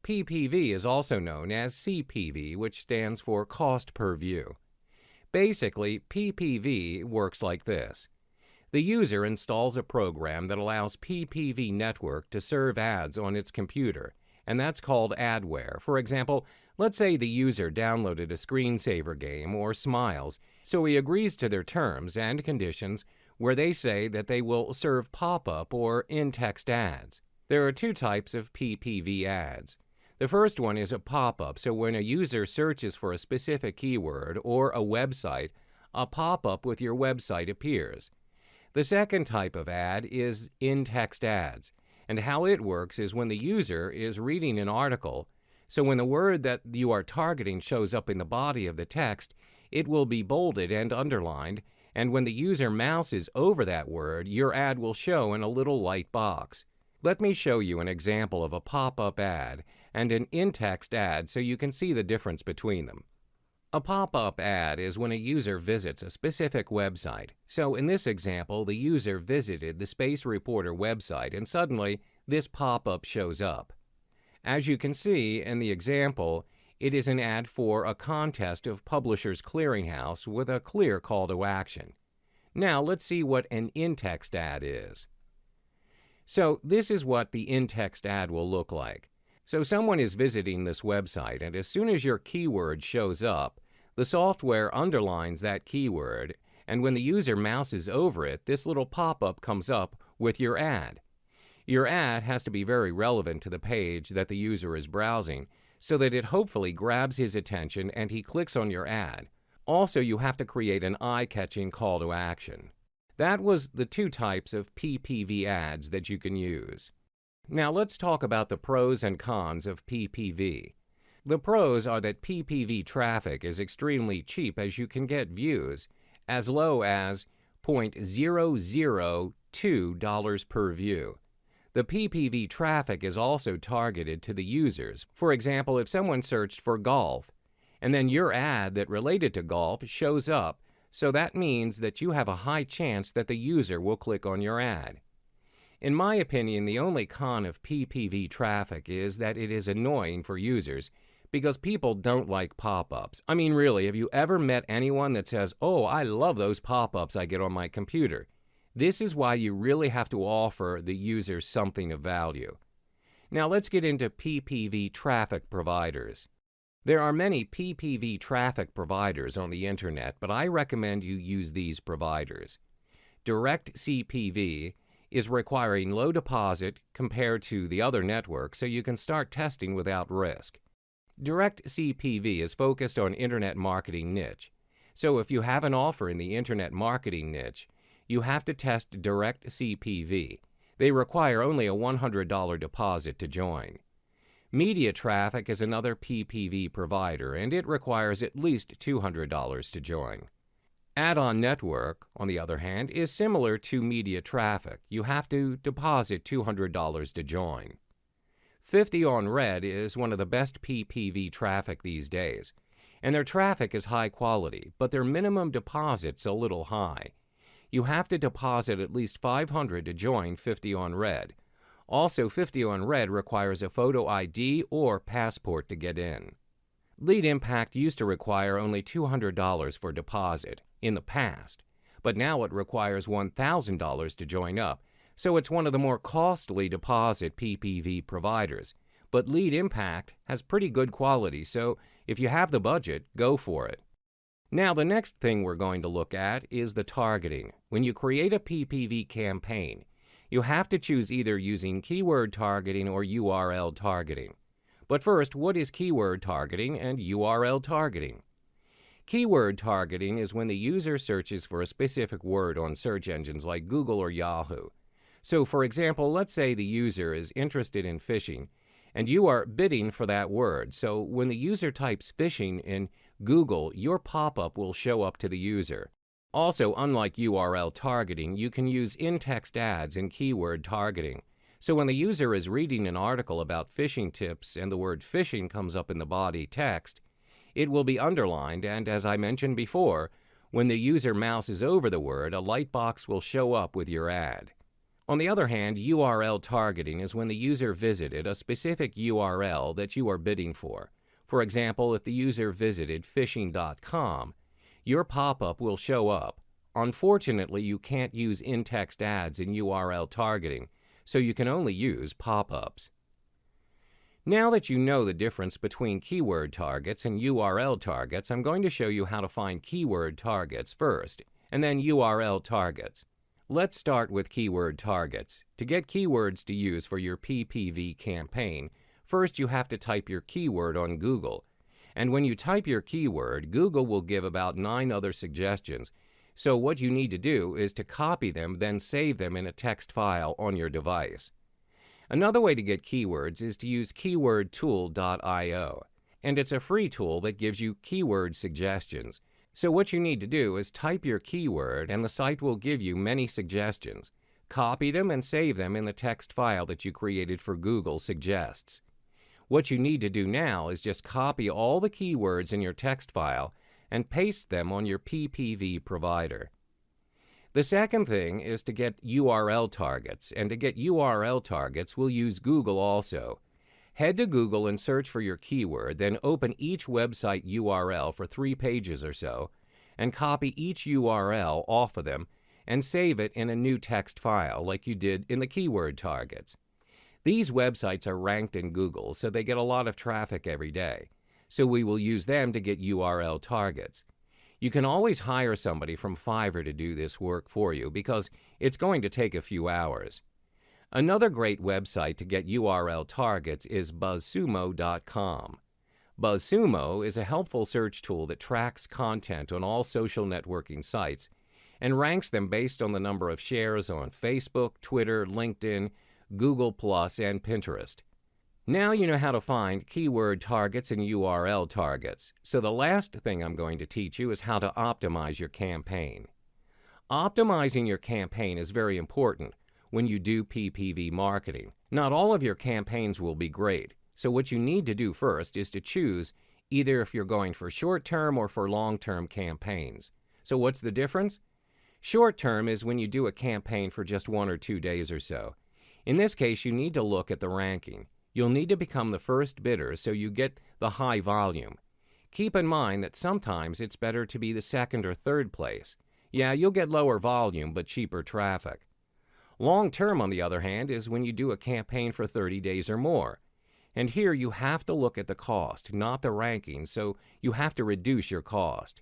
PPV is also known as CPV, which stands for cost per view. Basically, PPV works like this. The user installs a program that allows PPV Network to serve ads on its computer, and that's called adware. For example, let's say the user downloaded a screensaver game or Smiles, so he agrees to their terms and conditions where they say that they will serve pop-up or in-text ads. There are two types of PPV ads. The first one is a pop-up, so when a user searches for a specific keyword or a website, a pop-up with your website appears. The second type of ad is in-text ads, and how it works is when the user is reading an article, so when the word that you are targeting shows up in the body of the text, it will be bolded and underlined, and when the user mouses over that word, your ad will show in a little light box. Let me show you an example of a pop-up ad and an in-text ad so you can see the difference between them. A pop-up ad is when a user visits a specific website. So in this example, the user visited the Space Reporter website and suddenly this pop-up shows up. As you can see in the example, it is an ad for a contest of Publishers Clearinghouse with a clear call to action. Now let's see what an in-text ad is. So this is what the in-text ad will look like. So someone is visiting this website, and as soon as your keyword shows up, the software underlines that keyword, and when the user mouses over it, this little pop-up comes up with your ad. Your ad has to be very relevant to the page that the user is browsing so that it hopefully grabs his attention and he clicks on your ad. Also, you have to create an eye-catching call to action. That was the two types of PPV ads that you can use. Now let's talk about the pros and cons of PPV. The pros are that PPV traffic is extremely cheap as you can get views as low as $0.002 per view. The PPV traffic is also targeted to the users. For example, if someone searched for golf, and then your ad that related to golf shows up, so that means that you have a high chance that the user will click on your ad. In my opinion, the only con of PPV traffic is that it is annoying for users because people don't like pop-ups. I mean, really, have you ever met anyone that says, "Oh, I love those pop-ups I get on my computer"? This is why you really have to offer the user something of value. Now let's get into PPV traffic providers. There are many PPV traffic providers on the internet, but I recommend you use these providers. DirectCPV is requiring low deposit compared to the other networks, so you can start testing without risk. DirectCPV is focused on internet marketing niche. So if you have an offer in the internet marketing niche, you have to test DirectCPV. They require only a $100 deposit to join. Media Traffic is another PPV provider, and it requires at least $200 to join. Add-on Network, on the other hand, is similar to Media Traffic. You have to deposit $200 to join. 50 on Red is one of the best PPV traffic these days, and their traffic is high quality, but their minimum deposit's a little high. You have to deposit at least $500 to join 50 on Red. Also, 50 on Red requires a photo ID or passport to get in. Lead Impact used to require only $200 for deposit in the past, but now it requires $1,000 to join up, so it's one of the more costly deposit PPV providers. But Lead Impact has pretty good quality, so if you have the budget, go for it. Now, the next thing we're going to look at is the targeting. When you create a PPV campaign, you have to choose either using keyword targeting or URL targeting. But first, what is keyword targeting and URL targeting? Keyword targeting is when the user searches for a specific word on search engines like Google or Yahoo. So, for example, let's say the user is interested in fishing, and you are bidding for that word. So when the user types fishing in Google, your pop-up will show up to the user. Also, unlike URL targeting, you can use in-text ads in keyword targeting. So when the user is reading an article about fishing tips and the word fishing comes up in the body text, it will be underlined, and as I mentioned before, when the user mouses over the word, a light box will show up with your ad. On the other hand, URL targeting is when the user visited a specific URL that you are bidding for. For example, if the user visited fishing.com, your pop-up will show up. Unfortunately, you can't use in-text ads in URL targeting, so you can only use pop-ups. Now that you know the difference between keyword targets and URL targets, I'm going to show you how to find keyword targets first, and then URL targets. Let's start with keyword targets. To get keywords to use for your PPV campaign, first you have to type your keyword on Google. And when you type your keyword, Google will give about 9 other suggestions. So what you need to do is to copy them, then save them in a text file on your device. Another way to get keywords is to use keywordtool.io, and it's a free tool that gives you keyword suggestions. So what you need to do is type your keyword and the site will give you many suggestions. Copy them and save them in the text file that you created for Google Suggests. What you need to do now is just copy all the keywords in your text file and paste them on your PPV provider. The second thing is to get URL targets, and to get URL targets, we'll use Google also. Head to Google and search for your keyword, then open each website URL for 3 pages or so, and copy each URL off of them and save it in a new text file like you did in the keyword targets. These websites are ranked in Google, so they get a lot of traffic every day. So we will use them to get URL targets. You can always hire somebody from Fiverr to do this work for you because it's going to take a few hours. Another great website to get URL targets is BuzzSumo.com. BuzzSumo is a helpful search tool that tracks content on all social networking sites and ranks them based on the number of shares on Facebook, Twitter, LinkedIn, Google+, and Pinterest. Now you know how to find keyword targets and URL targets. So the last thing I'm going to teach you is how to optimize your campaign. Optimizing your campaign is very important when you do PPV marketing. Not all of your campaigns will be great, so what you need to do first is to choose either if you're going for short-term or for long-term campaigns. So what's the difference? Short-term is when you do a campaign for just 1 or 2 days or so. In this case, you need to look at the ranking. You'll need to become the first bidder so you get the high volume. Keep in mind that sometimes it's better to be the second or third place. Yeah, you'll get lower volume but cheaper traffic. Long-term, on the other hand, is when you do a campaign for 30 days or more. And here you have to look at the cost, not the ranking, so you have to reduce your cost.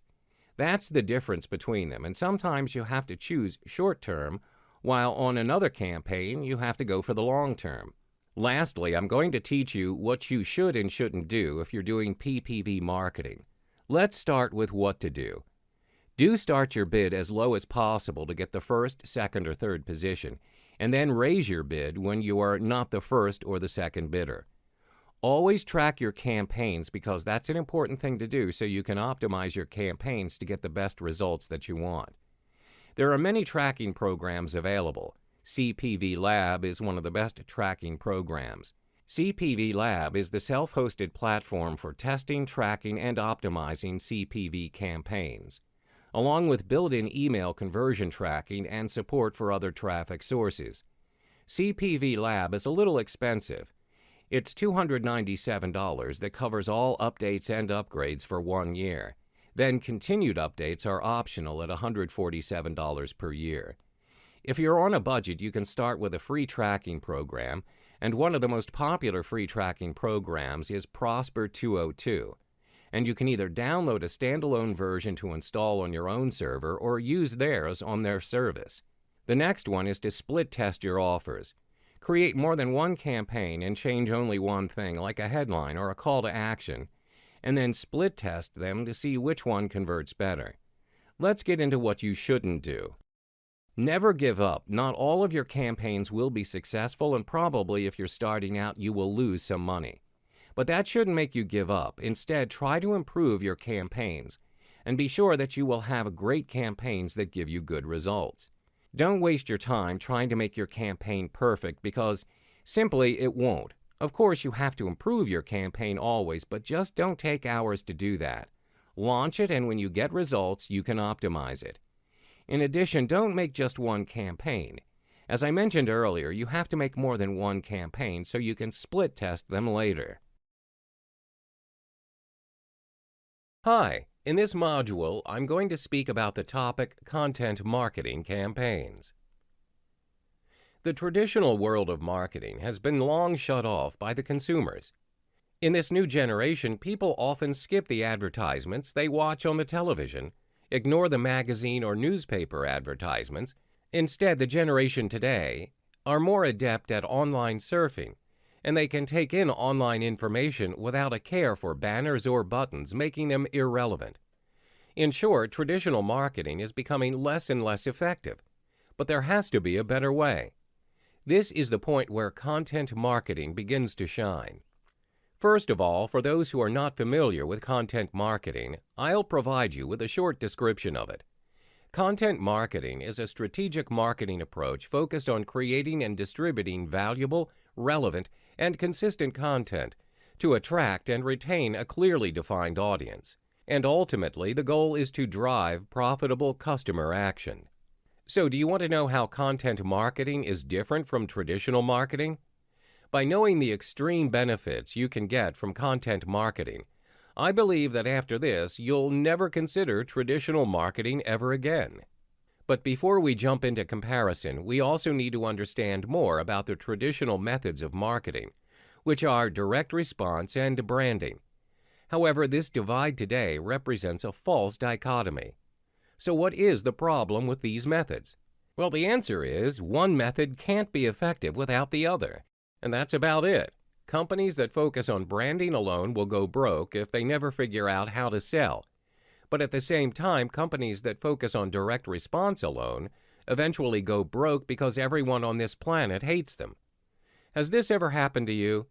That's the difference between them, and sometimes you have to choose short-term, while on another campaign you have to go for the long-term. Lastly, I'm going to teach you what you should and shouldn't do if you're doing PPV marketing. Let's start with what to do. Do start your bid as low as possible to get the first, second, or third position, and then raise your bid when you are not the first or the second bidder. Always track your campaigns because that's an important thing to do so you can optimize your campaigns to get the best results that you want. There are many tracking programs available. CPV Lab is one of the best tracking programs. CPV Lab is the self-hosted platform for testing, tracking, and optimizing CPV campaigns, along with built-in email conversion tracking and support for other traffic sources. CPV Lab is a little expensive. It's $297 that covers all updates and upgrades for 1 year. Then continued updates are optional at $147 per year. If you're on a budget, you can start with a free tracking program, and one of the most popular free tracking programs is Prosper 202. And you can either download a standalone version to install on your own server or use theirs on their service. The next one is to split test your offers. Create more than one campaign and change only one thing, like a headline or a call to action, and then split test them to see which one converts better. Let's get into what you shouldn't do. Never give up. Not all of your campaigns will be successful, and probably if you're starting out, you will lose some money. But that shouldn't make you give up. Instead, try to improve your campaigns, and be sure that you will have great campaigns that give you good results. Don't waste your time trying to make your campaign perfect, because simply it won't. Of course, you have to improve your campaign always, but just don't take hours to do that. Launch it, and when you get results, you can optimize it. In addition, don't make just one campaign. As I mentioned earlier, you have to make more than one campaign so you can split test them later. Hi, in this module, I'm going to speak about the topic content marketing campaigns. The traditional world of marketing has been long shut off by the consumers. In this new generation, people often skip the advertisements they watch on the television, ignore the magazine or newspaper advertisements. Instead, the generation today are more adept at online surfing, and they can take in online information without a care for banners or buttons, making them irrelevant. In short, traditional marketing is becoming less and less effective, but there has to be a better way. This is the point where content marketing begins to shine. First of all, for those who are not familiar with content marketing, I'll provide you with a short description of it. Content marketing is a strategic marketing approach focused on creating and distributing valuable, relevant, and consistent content to attract and retain a clearly defined audience. And ultimately, the goal is to drive profitable customer action. So, do you want to know how content marketing is different from traditional marketing? By knowing the extreme benefits you can get from content marketing, I believe that after this, you'll never consider traditional marketing ever again. But before we jump into comparison, we also need to understand more about the traditional methods of marketing, which are direct response and branding. However, this divide today represents a false dichotomy. So what is the problem with these methods? Well, the answer is one method can't be effective without the other. And that's about it. Companies that focus on branding alone will go broke if they never figure out how to sell. But at the same time, companies that focus on direct response alone eventually go broke because everyone on this planet hates them. Has this ever happened to you?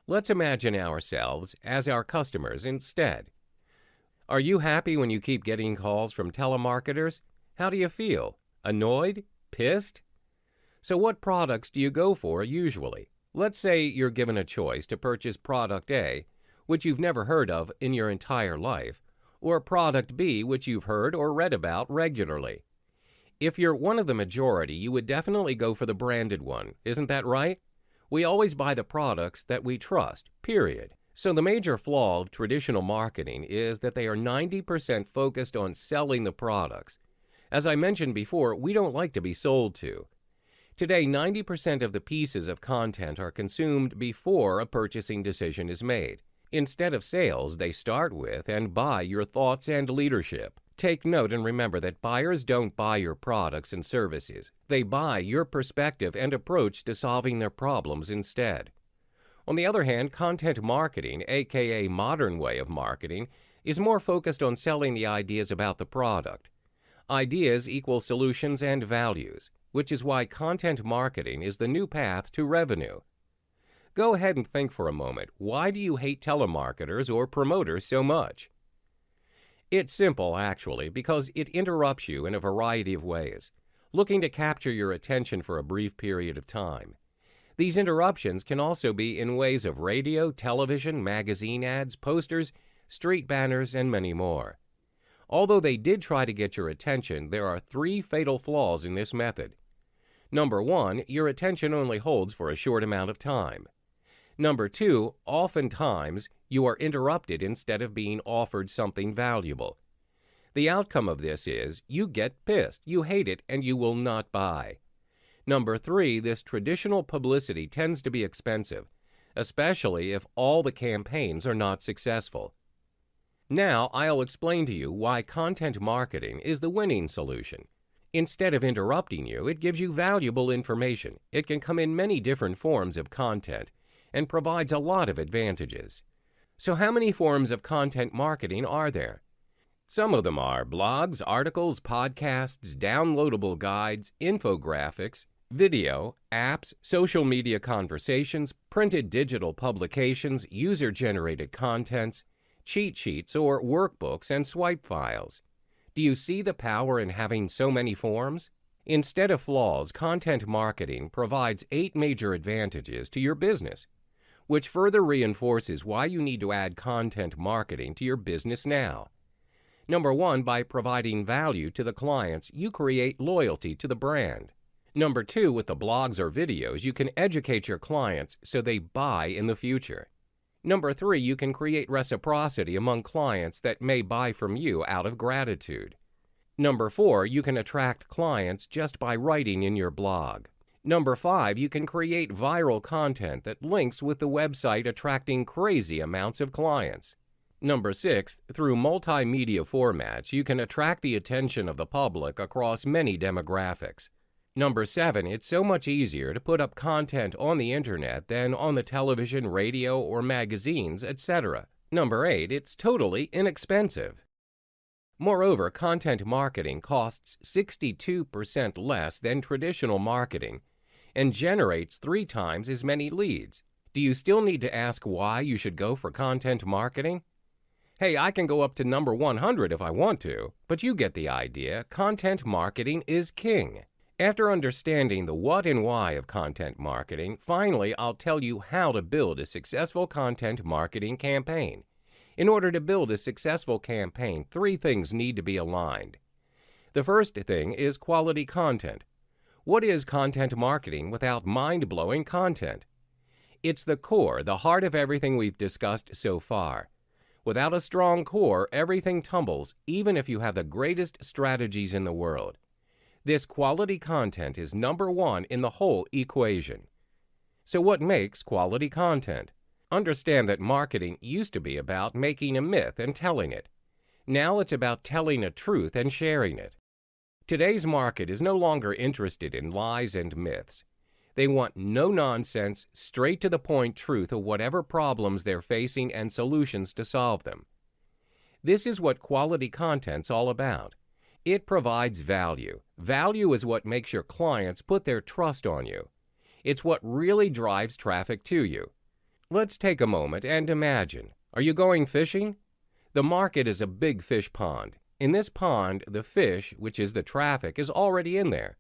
Let's imagine ourselves as our customers instead. Are you happy when you keep getting calls from telemarketers? How do you feel? Annoyed? Pissed? So what products do you go for usually? Let's say you're given a choice to purchase product A, which you've never heard of in your entire life, or product B, which you've heard or read about regularly. If you're one of the majority, you would definitely go for the branded one, isn't that right? We always buy the products that we trust, period. So the major flaw of traditional marketing is that they are 90% focused on selling the products. As I mentioned before, we don't like to be sold to. Today, 90% of the pieces of content are consumed before a purchasing decision is made. Instead of sales, they start with and buy your thoughts and leadership. Take note and remember that buyers don't buy your products and services. They buy your perspective and approach to solving their problems instead. On the other hand, content marketing, aka modern way of marketing, is more focused on selling the ideas about the product. Ideas equal solutions and values, which is why content marketing is the new path to revenue. Go ahead and think for a moment. Why do you hate telemarketers or promoters so much? It's simple, actually, because it interrupts you in a variety of ways, looking to capture your attention for a brief period of time. These interruptions can also be in ways of radio, television, magazine ads, posters, street banners, and many more. Although they did try to get your attention, there are 3 fatal flaws in this method. Number 1, your attention only holds for a short amount of time. Number 2, oftentimes you are interrupted instead of being offered something valuable. The outcome of this is you get pissed, you hate it, and you will not buy. Number 3, this traditional publicity tends to be expensive, especially if all the campaigns are not successful. Now I'll explain to you why content marketing is the winning solution. Instead of interrupting you, it gives you valuable information. It can come in many different forms of content and provides a lot of advantages. So how many forms of content marketing are there? Some of them are blogs, articles, podcasts, downloadable guides, infographics, video, apps, social media conversations, printed digital publications, user-generated contents, cheat sheets or workbooks, and swipe files. Do you see the power in having so many forms? Instead of flaws, content marketing provides 8 major advantages to your business, which further reinforces why you need to add content marketing to your business now. Number 1, by providing value to the clients, you create loyalty to the brand. Number 2, with the blogs or videos, you can educate your clients so they buy in the future. Number 3, you can create reciprocity among clients that may buy from you out of gratitude. Number 4, you can attract clients just by writing in your blog. Number 5, you can create viral content that links with the website, attracting crazy amounts of clients. Number 6, through multimedia formats, you can attract the attention of the public across many demographics. Number 7, it's so much easier to put up content on the internet than on the television, radio, or magazines, etc. Number 8, it's totally inexpensive. Moreover, content marketing costs 62% less than traditional marketing and generates 3 times as many leads. Do you still need to ask why you should go for content marketing? Hey, I can go up to number 100 if I want to, but you get the idea. Content marketing is king. After understanding the what and why of content marketing, finally I'll tell you how to build a successful content marketing campaign. In order to build a successful campaign, 3 things need to be aligned. The first thing is quality content. What is content marketing without mind-blowing content? It's the core, the heart of everything we've discussed so far. Without a strong core, everything tumbles, even if you have the greatest strategies in the world. This quality content is number 1 in the whole equation. So what makes quality content? Understand that marketing used to be about making a myth and telling it. Now it's about telling a truth and sharing it. Today's market is no longer interested in lies and myths. They want no-nonsense, straight-to-the-point truth of whatever problems they're facing and solutions to solve them. This is what quality content's all about. It provides value. Value is what makes your clients put their trust on you. It's what really drives traffic to you. Let's take a moment and imagine. Are you going fishing? The market is a big fish pond. In this pond, the fish, which is the traffic, is already in there.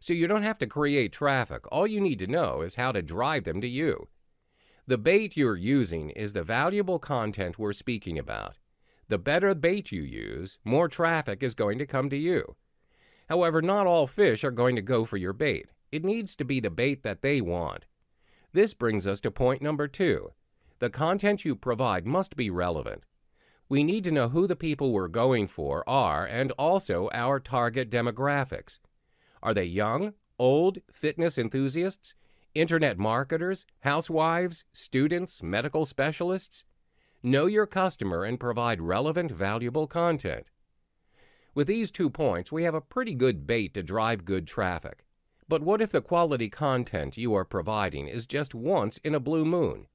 So you don't have to create traffic. All you need to know is how to drive them to you. The bait you're using is the valuable content we're speaking about. The better bait you use, more traffic is going to come to you. However, not all fish are going to go for your bait. It needs to be the bait that they want. This brings us to point number 2. The content you provide must be relevant. We need to know who the people we're going for are and also our target demographics. Are they young, old, fitness enthusiasts, internet marketers, housewives, students, medical specialists? Know your customer and provide relevant, valuable content. With these 2 points, we have a pretty good bait to drive good traffic. But what if the quality content you are providing is just once in a blue moon?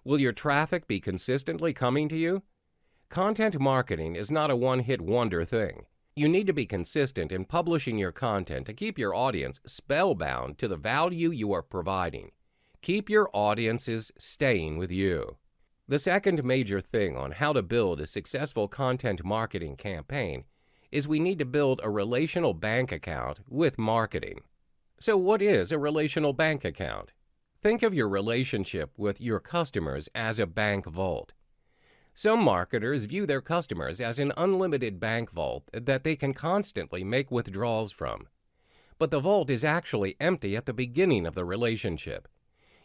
Will your traffic be consistently coming to you? Content marketing is not a one-hit wonder thing. You need to be consistent in publishing your content to keep your audience spellbound to the value you are providing. Keep your audiences staying with you. The second major thing on how to build a successful content marketing campaign is we need to build a relational bank account with marketing. So what is a relational bank account? Think of your relationship with your customers as a bank vault. Some marketers view their customers as an unlimited bank vault that they can constantly make withdrawals from. But the vault is actually empty at the beginning of the relationship.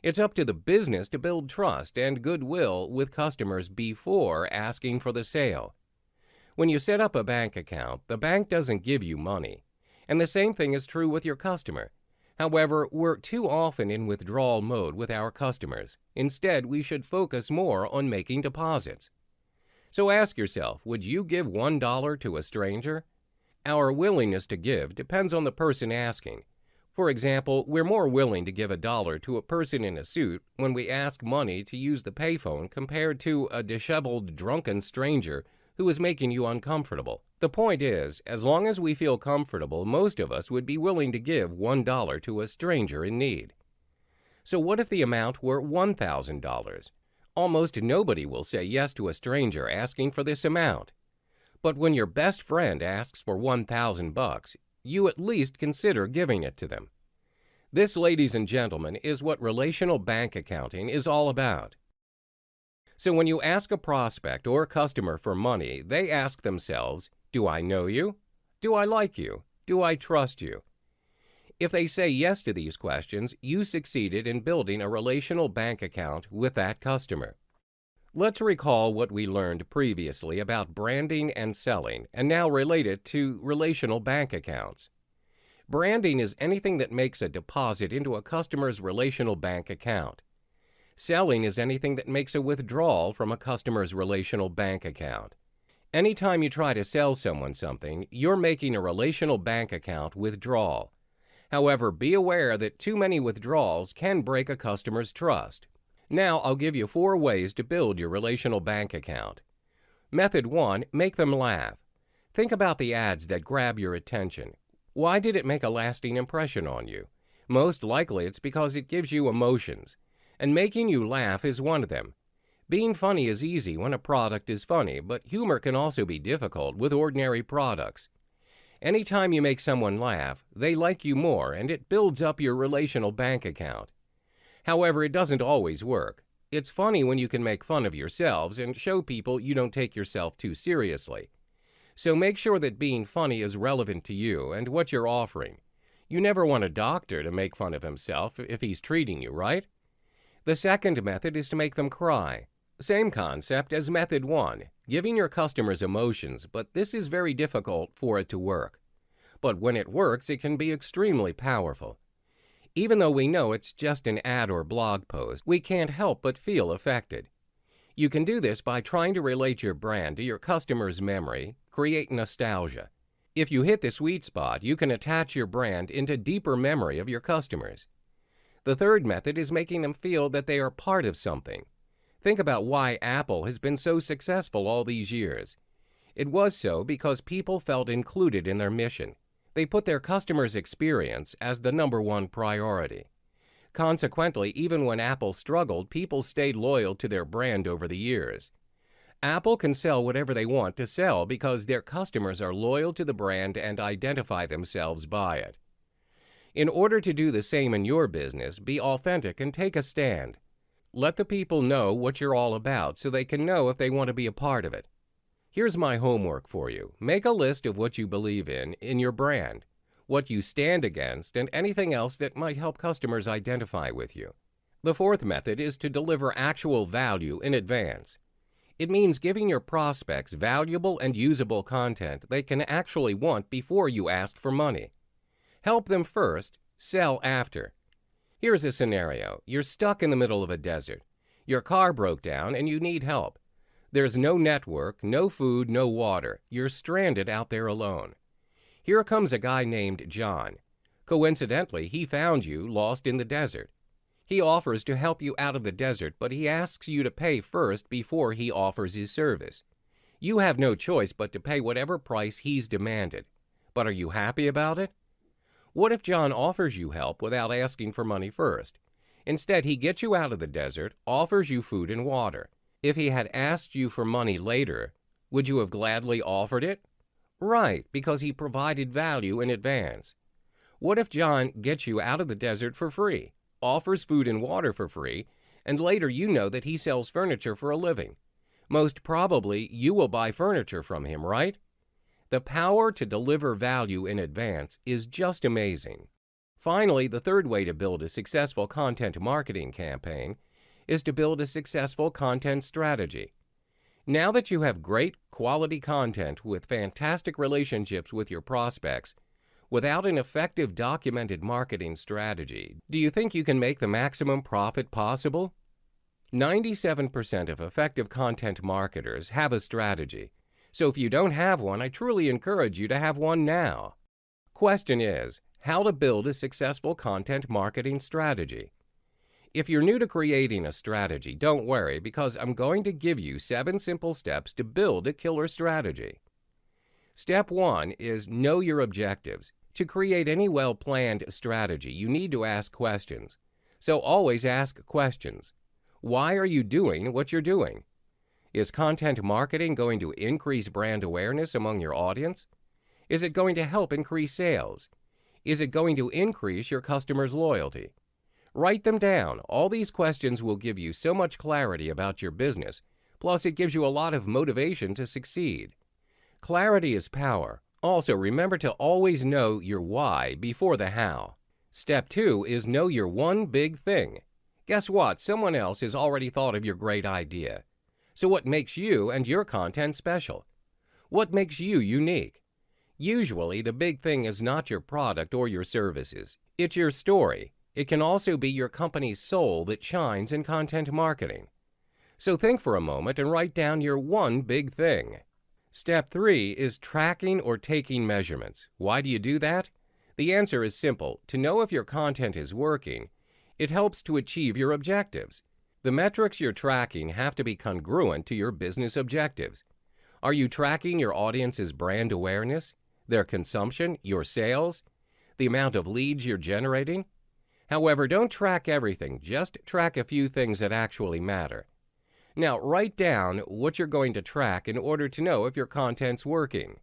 It's up to the business to build trust and goodwill with customers before asking for the sale. When you set up a bank account, the bank doesn't give you money. And the same thing is true with your customer. However, we're too often in withdrawal mode with our customers. Instead, we should focus more on making deposits. So ask yourself, would you give $1 to a stranger? Our willingness to give depends on the person asking. For example, we're more willing to give $1 to a person in a suit when we ask money to use the payphone compared to a disheveled, drunken stranger who is making you uncomfortable. The point is, as long as we feel comfortable, most of us would be willing to give $1 to a stranger in need. So what if the amount were $1,000? Almost nobody will say yes to a stranger asking for this amount. But when your best friend asks for $1,000, you at least consider giving it to them. This, ladies and gentlemen, is what relational bank accounting is all about. So when you ask a prospect or customer for money, they ask themselves, do I know you? Do I like you? Do I trust you? If they say yes to these questions, you succeeded in building a relational bank account with that customer. Let's recall what we learned previously about branding and selling, and now relate it to relational bank accounts. Branding is anything that makes a deposit into a customer's relational bank account. Selling is anything that makes a withdrawal from a customer's relational bank account. Anytime you try to sell someone something, you're making a relational bank account withdrawal. However, be aware that too many withdrawals can break a customer's trust. Now, I'll give you 4 ways to build your relational bank account. Method 1, make them laugh. Think about the ads that grab your attention. Why did it make a lasting impression on you? Most likely it's because it gives you emotions, and making you laugh is one of them. Being funny is easy when a product is funny, but humor can also be difficult with ordinary products. Anytime you make someone laugh, they like you more, and it builds up your relational bank account. However, it doesn't always work. It's funny when you can make fun of yourselves and show people you don't take yourself too seriously. So make sure that being funny is relevant to you and what you're offering. You never want a doctor to make fun of himself if he's treating you, right? The second method is to make them cry. Same concept as method 1, giving your customers emotions, but this is very difficult for it to work. But when it works, it can be extremely powerful. Even though we know it's just an ad or blog post, we can't help but feel affected. You can do this by trying to relate your brand to your customer's memory, create nostalgia. If you hit the sweet spot, you can attach your brand into deeper memory of your customers. The third method is making them feel that they are part of something. Think about why Apple has been so successful all these years. It was so because people felt included in their mission. They put their customers' experience as the #1 priority. Consequently, even when Apple struggled, people stayed loyal to their brand over the years. Apple can sell whatever they want to sell because their customers are loyal to the brand and identify themselves by it. In order to do the same in your business, be authentic and take a stand. Let the people know what you're all about so they can know if they want to be a part of it. Here's my homework for you. Make a list of what you believe in your brand, what you stand against, and anything else that might help customers identify with you. The fourth method is to deliver actual value in advance. It means giving your prospects valuable and usable content they can actually want before you ask for money. Help them first, sell after. Here's a scenario. You're stuck in the middle of a desert. Your car broke down and you need help. There's no network, no food, no water. You're stranded out there alone. Here comes a guy named John. Coincidentally, he found you lost in the desert. He offers to help you out of the desert, but he asks you to pay first before he offers his service. You have no choice but to pay whatever price he's demanded. But are you happy about it? What if John offers you help without asking for money first? Instead, he gets you out of the desert, offers you food and water. If he had asked you for money later, would you have gladly offered it? Right, because he provided value in advance. What if John gets you out of the desert for free, offers food and water for free, and later you know that he sells furniture for a living? Most probably, you will buy furniture from him, right? The power to deliver value in advance is just amazing. Finally, the third way to build a successful content marketing campaign is to build a successful content strategy. Now that you have great quality content with fantastic relationships with your prospects, Without an effective documented marketing strategy, do you think you can make the maximum profit possible? 97% of effective content marketers have a strategy. So if you don't have one, I truly encourage you to have one now. Question is, how to build a successful content marketing strategy. If you're new to creating a strategy, don't worry, because I'm going to give you 7 simple steps to build a killer strategy. Step 1 is know your objectives. To create any well-planned strategy, you need to ask questions. So always ask questions. Why are you doing what you're doing? Is content marketing going to increase brand awareness among your audience? Is it going to help increase sales? Is it going to increase your customers' loyalty? Write them down. All these questions will give you so much clarity about your business, plus it gives you a lot of motivation to succeed. Clarity is power. Also, remember to always know your why before the how. Step 2 is know your one big thing. Guess what? Someone else has already thought of your great idea. So what makes you and your content special? What makes you unique? Usually, the big thing is not your product or your services. It's your story. It can also be your company's soul that shines in content marketing. So think for a moment and write down your one big thing. Step 3 is tracking or taking measurements. Why do you do that? The answer is simple. To know if your content is working, it helps to achieve your objectives. The metrics you're tracking have to be congruent to your business objectives. Are you tracking your audience's brand awareness, their consumption, your sales, the amount of leads you're generating? However, don't track everything, just track a few things that actually matter. Now, write down what you're going to track in order to know if your content's working.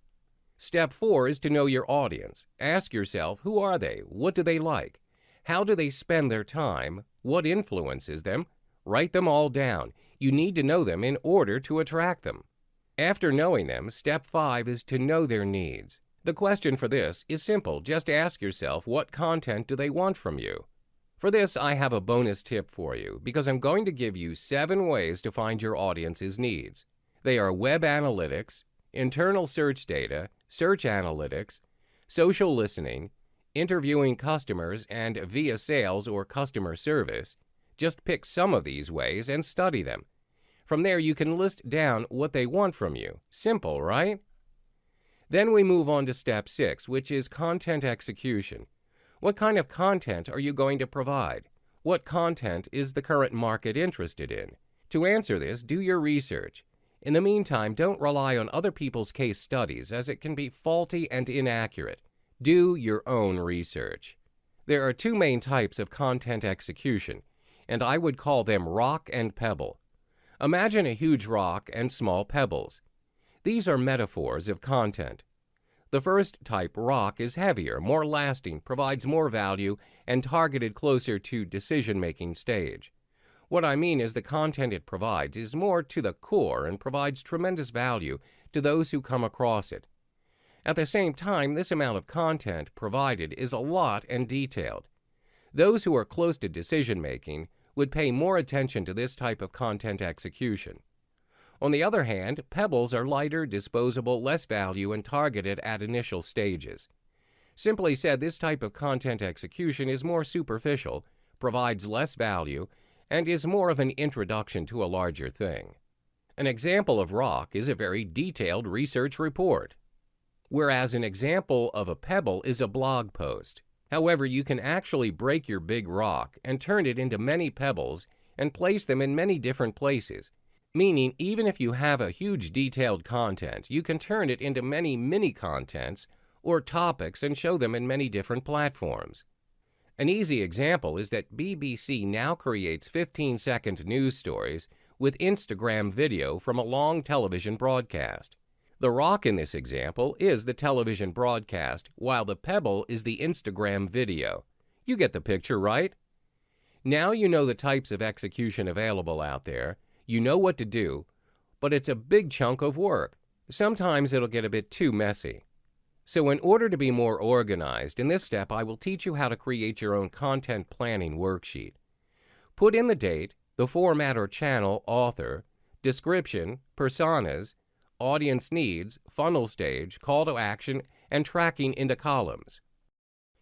Step 4 is to know your audience. Ask yourself, who are they? What do they like? How do they spend their time? What influences them? Write them all down. You need to know them in order to attract them. After knowing them, step 5 is to know their needs. The question for this is simple. Just ask yourself, what content do they want from you? For this, I have a bonus tip for you, because I'm going to give you 7 ways to find your audience's needs. They are web analytics, internal search data, search analytics, social listening, interviewing customers, and via sales or customer service. Just pick some of these ways and study them. From there, you can list down what they want from you. Simple, right? Then we move on to step 6, which is content execution. What kind of content are you going to provide? What content is the current market interested in? To answer this, do your research. In the meantime, don't rely on other people's case studies, as it can be faulty and inaccurate. Do your own research. There are 2 main types of content execution, and I would call them rock and pebble. Imagine a huge rock and small pebbles. These are metaphors of content. The first type, rock, is heavier, more lasting, provides more value, and targeted closer to decision-making stage. What I mean is the content it provides is more to the core and provides tremendous value to those who come across it. At the same time, this amount of content provided is a lot and detailed. Those who are close to decision-making would pay more attention to this type of content execution. On the other hand, pebbles are lighter, disposable, less value, and targeted at initial stages. Simply said, this type of content execution is more superficial, provides less value, and is more of an introduction to a larger thing. An example of rock is a very detailed research report, whereas an example of a pebble is a blog post. However, you can actually break your big rock and turn it into many pebbles and place them in many different places. Meaning, even if you have a huge detailed content, you can turn it into many mini-contents or topics and show them in many different platforms. An easy example is that BBC now creates 15-second news stories with Instagram video from a long television broadcast. The rock in this example is the television broadcast, while the pebble is the Instagram video. You get the picture, right? Now you know the types of execution available out there. You know what to do, but it's a big chunk of work. Sometimes it'll get a bit too messy. So in order to be more organized, in this step I will teach you how to create your own content planning worksheet. Put in the date, the format or channel, author, description, personas, audience needs, funnel stage, call to action, and tracking into columns.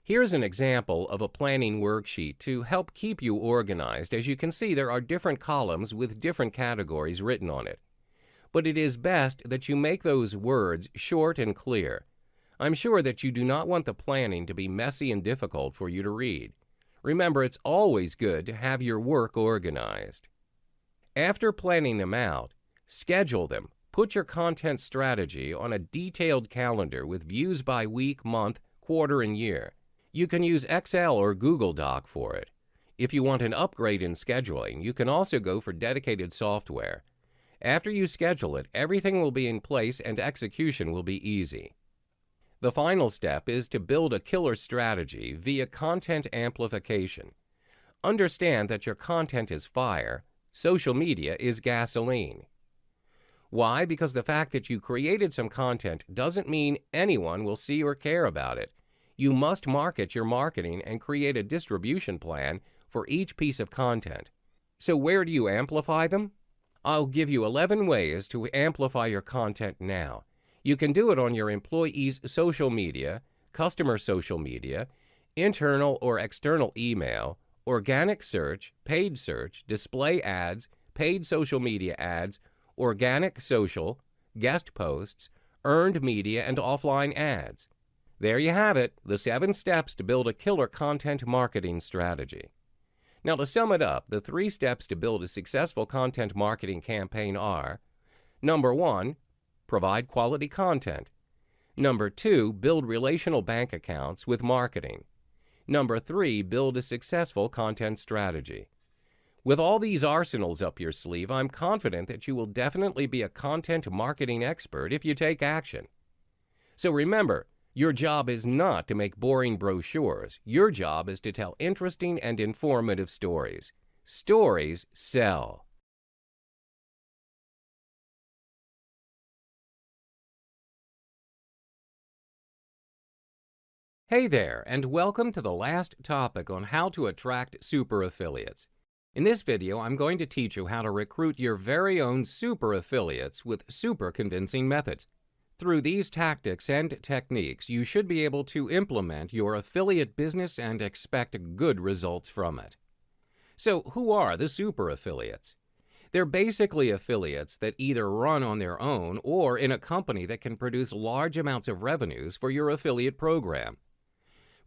Here's an example of a planning worksheet to help keep you organized. As you can see, there are different columns with different categories written on it. But it is best that you make those words short and clear. I'm sure that you do not want the planning to be messy and difficult for you to read. Remember, it's always good to have your work organized. After planning them out, schedule them. Put your content strategy on a detailed calendar with views by week, month, quarter, and year. You can use Excel or Google Doc for it. If you want an upgrade in scheduling, you can also go for dedicated software. After you schedule it, everything will be in place and execution will be easy. The final step is to build a killer strategy via content amplification. Understand that your content is fire, social media is gasoline. Why? Because the fact that you created some content doesn't mean anyone will see or care about it. You must market your marketing and create a distribution plan for each piece of content. So where do you amplify them? I'll give you 11 ways to amplify your content now. You can do it on your employees' social media, customer social media, internal or external email, organic search, paid search, display ads, paid social media ads, organic social, guest posts, earned media, and offline ads. There you have it, the 7 steps to build a killer content marketing strategy. Now, to sum it up, the 3 steps to build a successful content marketing campaign are: number 1, provide quality content. Number 2, build relational bank accounts with marketing. Number 3, build a successful content strategy. With all these arsenals up your sleeve, I'm confident that you will definitely be a content marketing expert if you take action. So remember, your job is not to make boring brochures. Your job is to tell interesting and informative stories. Stories sell. Hey there, and welcome to the last topic on how to attract super affiliates. In this video, I'm going to teach you how to recruit your very own super affiliates with super convincing methods. Through these tactics and techniques, you should be able to implement your affiliate business and expect good results from it. So, who are the super affiliates? They're basically affiliates that either run on their own or in a company that can produce large amounts of revenues for your affiliate program.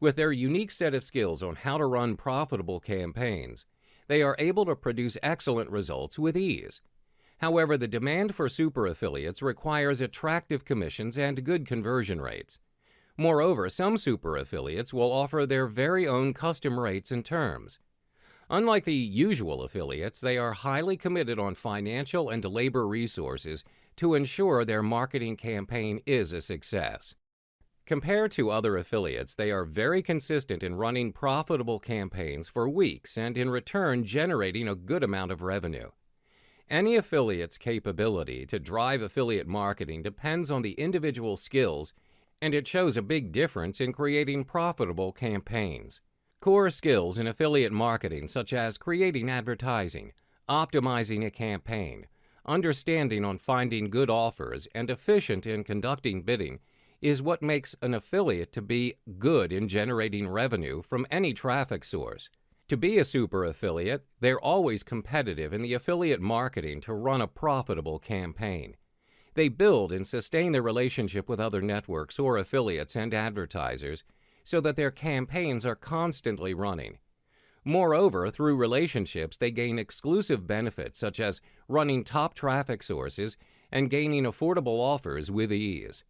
With their unique set of skills on how to run profitable campaigns, they are able to produce excellent results with ease. However, the demand for super affiliates requires attractive commissions and good conversion rates. Moreover, some super affiliates will offer their very own custom rates and terms. Unlike the usual affiliates, they are highly committed on financial and labor resources to ensure their marketing campaign is a success. Compared to other affiliates, they are very consistent in running profitable campaigns for weeks and in return generating a good amount of revenue. Any affiliate's capability to drive affiliate marketing depends on the individual skills, and it shows a big difference in creating profitable campaigns. Core skills in affiliate marketing, such as creating advertising, optimizing a campaign, understanding on finding good offers, and efficient in conducting bidding, is what makes an affiliate to be good in generating revenue from any traffic source. To be a super affiliate, they're always competitive in the affiliate marketing to run a profitable campaign. They build and sustain their relationship with other networks or affiliates and advertisers so that their campaigns are constantly running. Moreover, through relationships, they gain exclusive benefits such as running top traffic sources and gaining affordable offers with ease.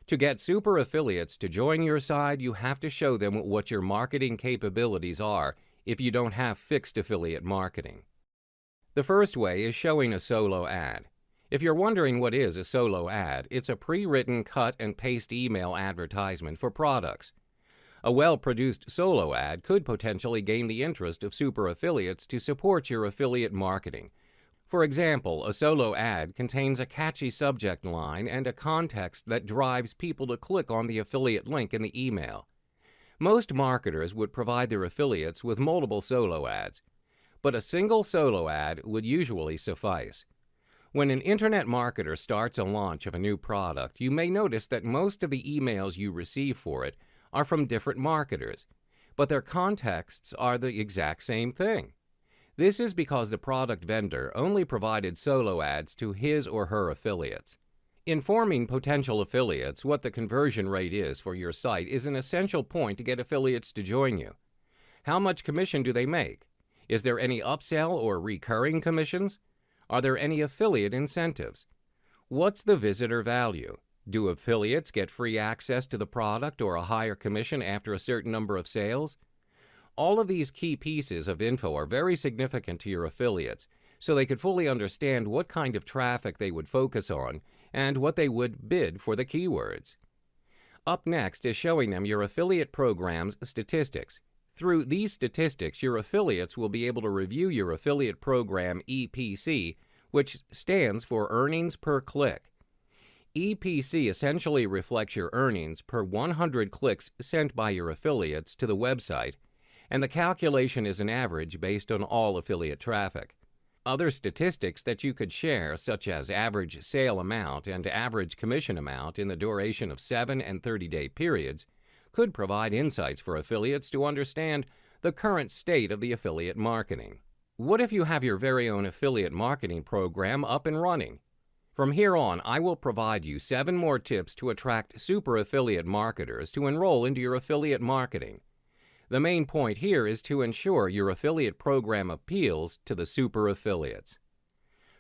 To get super affiliates to join your side, you have to show them what your marketing capabilities are if you don't have fixed affiliate marketing. The first way is showing a solo ad. If you're wondering what is a solo ad, it's a pre-written cut and paste email advertisement for products. A well-produced solo ad could potentially gain the interest of super affiliates to support your affiliate marketing. For example, a solo ad contains a catchy subject line and a context that drives people to click on the affiliate link in the email. Most marketers would provide their affiliates with multiple solo ads, but a single solo ad would usually suffice. When an internet marketer starts a launch of a new product, you may notice that most of the emails you receive for it are from different marketers, but their contexts are the exact same thing. This is because the product vendor only provided solo ads to his or her affiliates. Informing potential affiliates what the conversion rate is for your site is an essential point to get affiliates to join you. How much commission do they make? Is there any upsell or recurring commissions? Are there any affiliate incentives? What's the visitor value? Do affiliates get free access to the product or a higher commission after a certain number of sales? All of these key pieces of info are very significant to your affiliates, so they could fully understand what kind of traffic they would focus on and what they would bid for the keywords. Up next is showing them your affiliate program's statistics. Through these statistics, your affiliates will be able to review your affiliate program EPC, which stands for earnings per click. EPC essentially reflects your earnings per 100 clicks sent by your affiliates to the website, and the calculation is an average based on all affiliate traffic. Other statistics that you could share, such as average sale amount and average commission amount in the duration of 7 and 30-day periods, could provide insights for affiliates to understand the current state of the affiliate marketing. What if you have your very own affiliate marketing program up and running? From here on, I will provide you 7 more tips to attract super affiliate marketers to enroll into your affiliate marketing. The main point here is to ensure your affiliate program appeals to the super affiliates.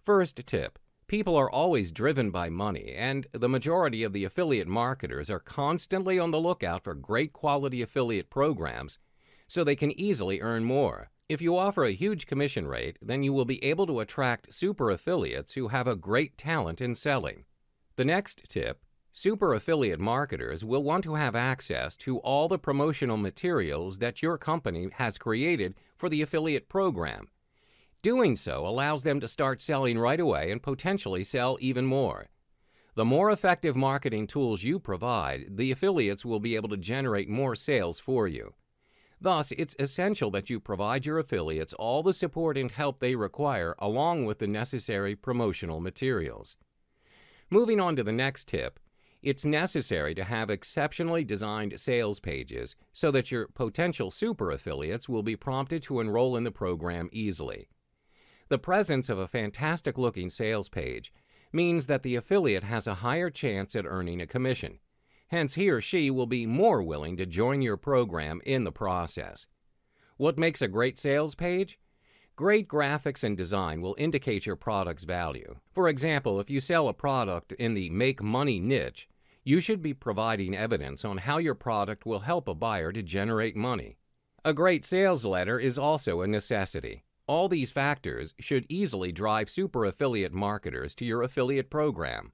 First tip: people are always driven by money, and the majority of the affiliate marketers are constantly on the lookout for great quality affiliate programs so they can easily earn more. If you offer a huge commission rate, then you will be able to attract super affiliates who have a great talent in selling. The next tip: super affiliate marketers will want to have access to all the promotional materials that your company has created for the affiliate program. Doing so allows them to start selling right away and potentially sell even more. The more effective marketing tools you provide, the affiliates will be able to generate more sales for you. Thus, it's essential that you provide your affiliates all the support and help they require, along with the necessary promotional materials. Moving on to the next tip: it's necessary to have exceptionally designed sales pages so that your potential super affiliates will be prompted to enroll in the program easily. The presence of a fantastic-looking sales page means that the affiliate has a higher chance at earning a commission. Hence, he or she will be more willing to join your program in the process. What makes a great sales page? Great graphics and design will indicate your product's value. For example, if you sell a product in the make money niche, you should be providing evidence on how your product will help a buyer to generate money. A great sales letter is also a necessity. All these factors should easily drive super affiliate marketers to your affiliate program.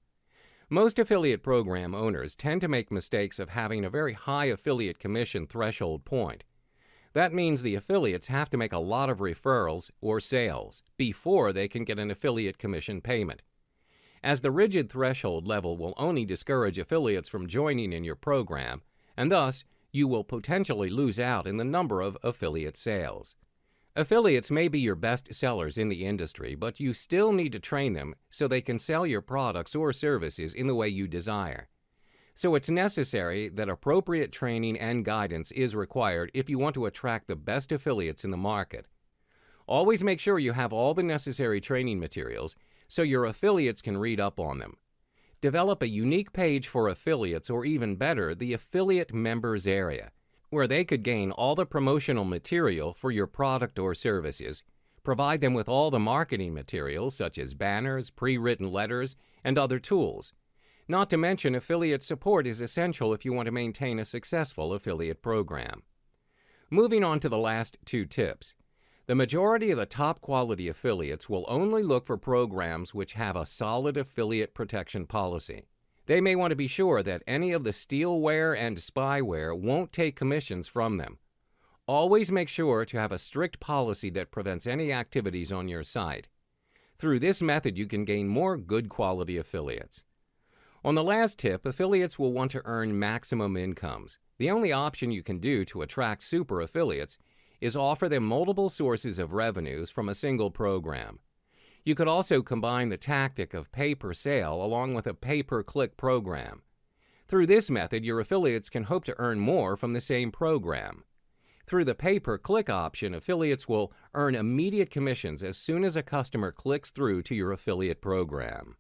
Most affiliate program owners tend to make mistakes of having a very high affiliate commission threshold point. That means the affiliates have to make a lot of referrals or sales before they can get an affiliate commission payment. As the rigid threshold level will only discourage affiliates from joining in your program, and thus you will potentially lose out in the number of affiliate sales. Affiliates may be your best sellers in the industry, but you still need to train them so they can sell your products or services in the way you desire. So it's necessary that appropriate training and guidance is required if you want to attract the best affiliates in the market. Always make sure you have all the necessary training materials so your affiliates can read up on them. Develop a unique page for affiliates, or even better, the affiliate members area, where they could gain all the promotional material for your product or services. Provide them with all the marketing materials such as banners, pre-written letters, and other tools. Not to mention, affiliate support is essential if you want to maintain a successful affiliate program. Moving on to the last 2 tips. The majority of the top quality affiliates will only look for programs which have a solid affiliate protection policy. They may want to be sure that any of the steelware and spyware won't take commissions from them. Always make sure to have a strict policy that prevents any activities on your site. Through this method, you can gain more good quality affiliates. On the last tip, affiliates will want to earn maximum incomes. The only option you can do to attract super affiliates is offer them multiple sources of revenues from a single program. You could also combine the tactic of pay per sale along with a pay per click program. Through this method, your affiliates can hope to earn more from the same program. Through the pay-per-click option, affiliates will earn immediate commissions as soon as a customer clicks through to your affiliate program.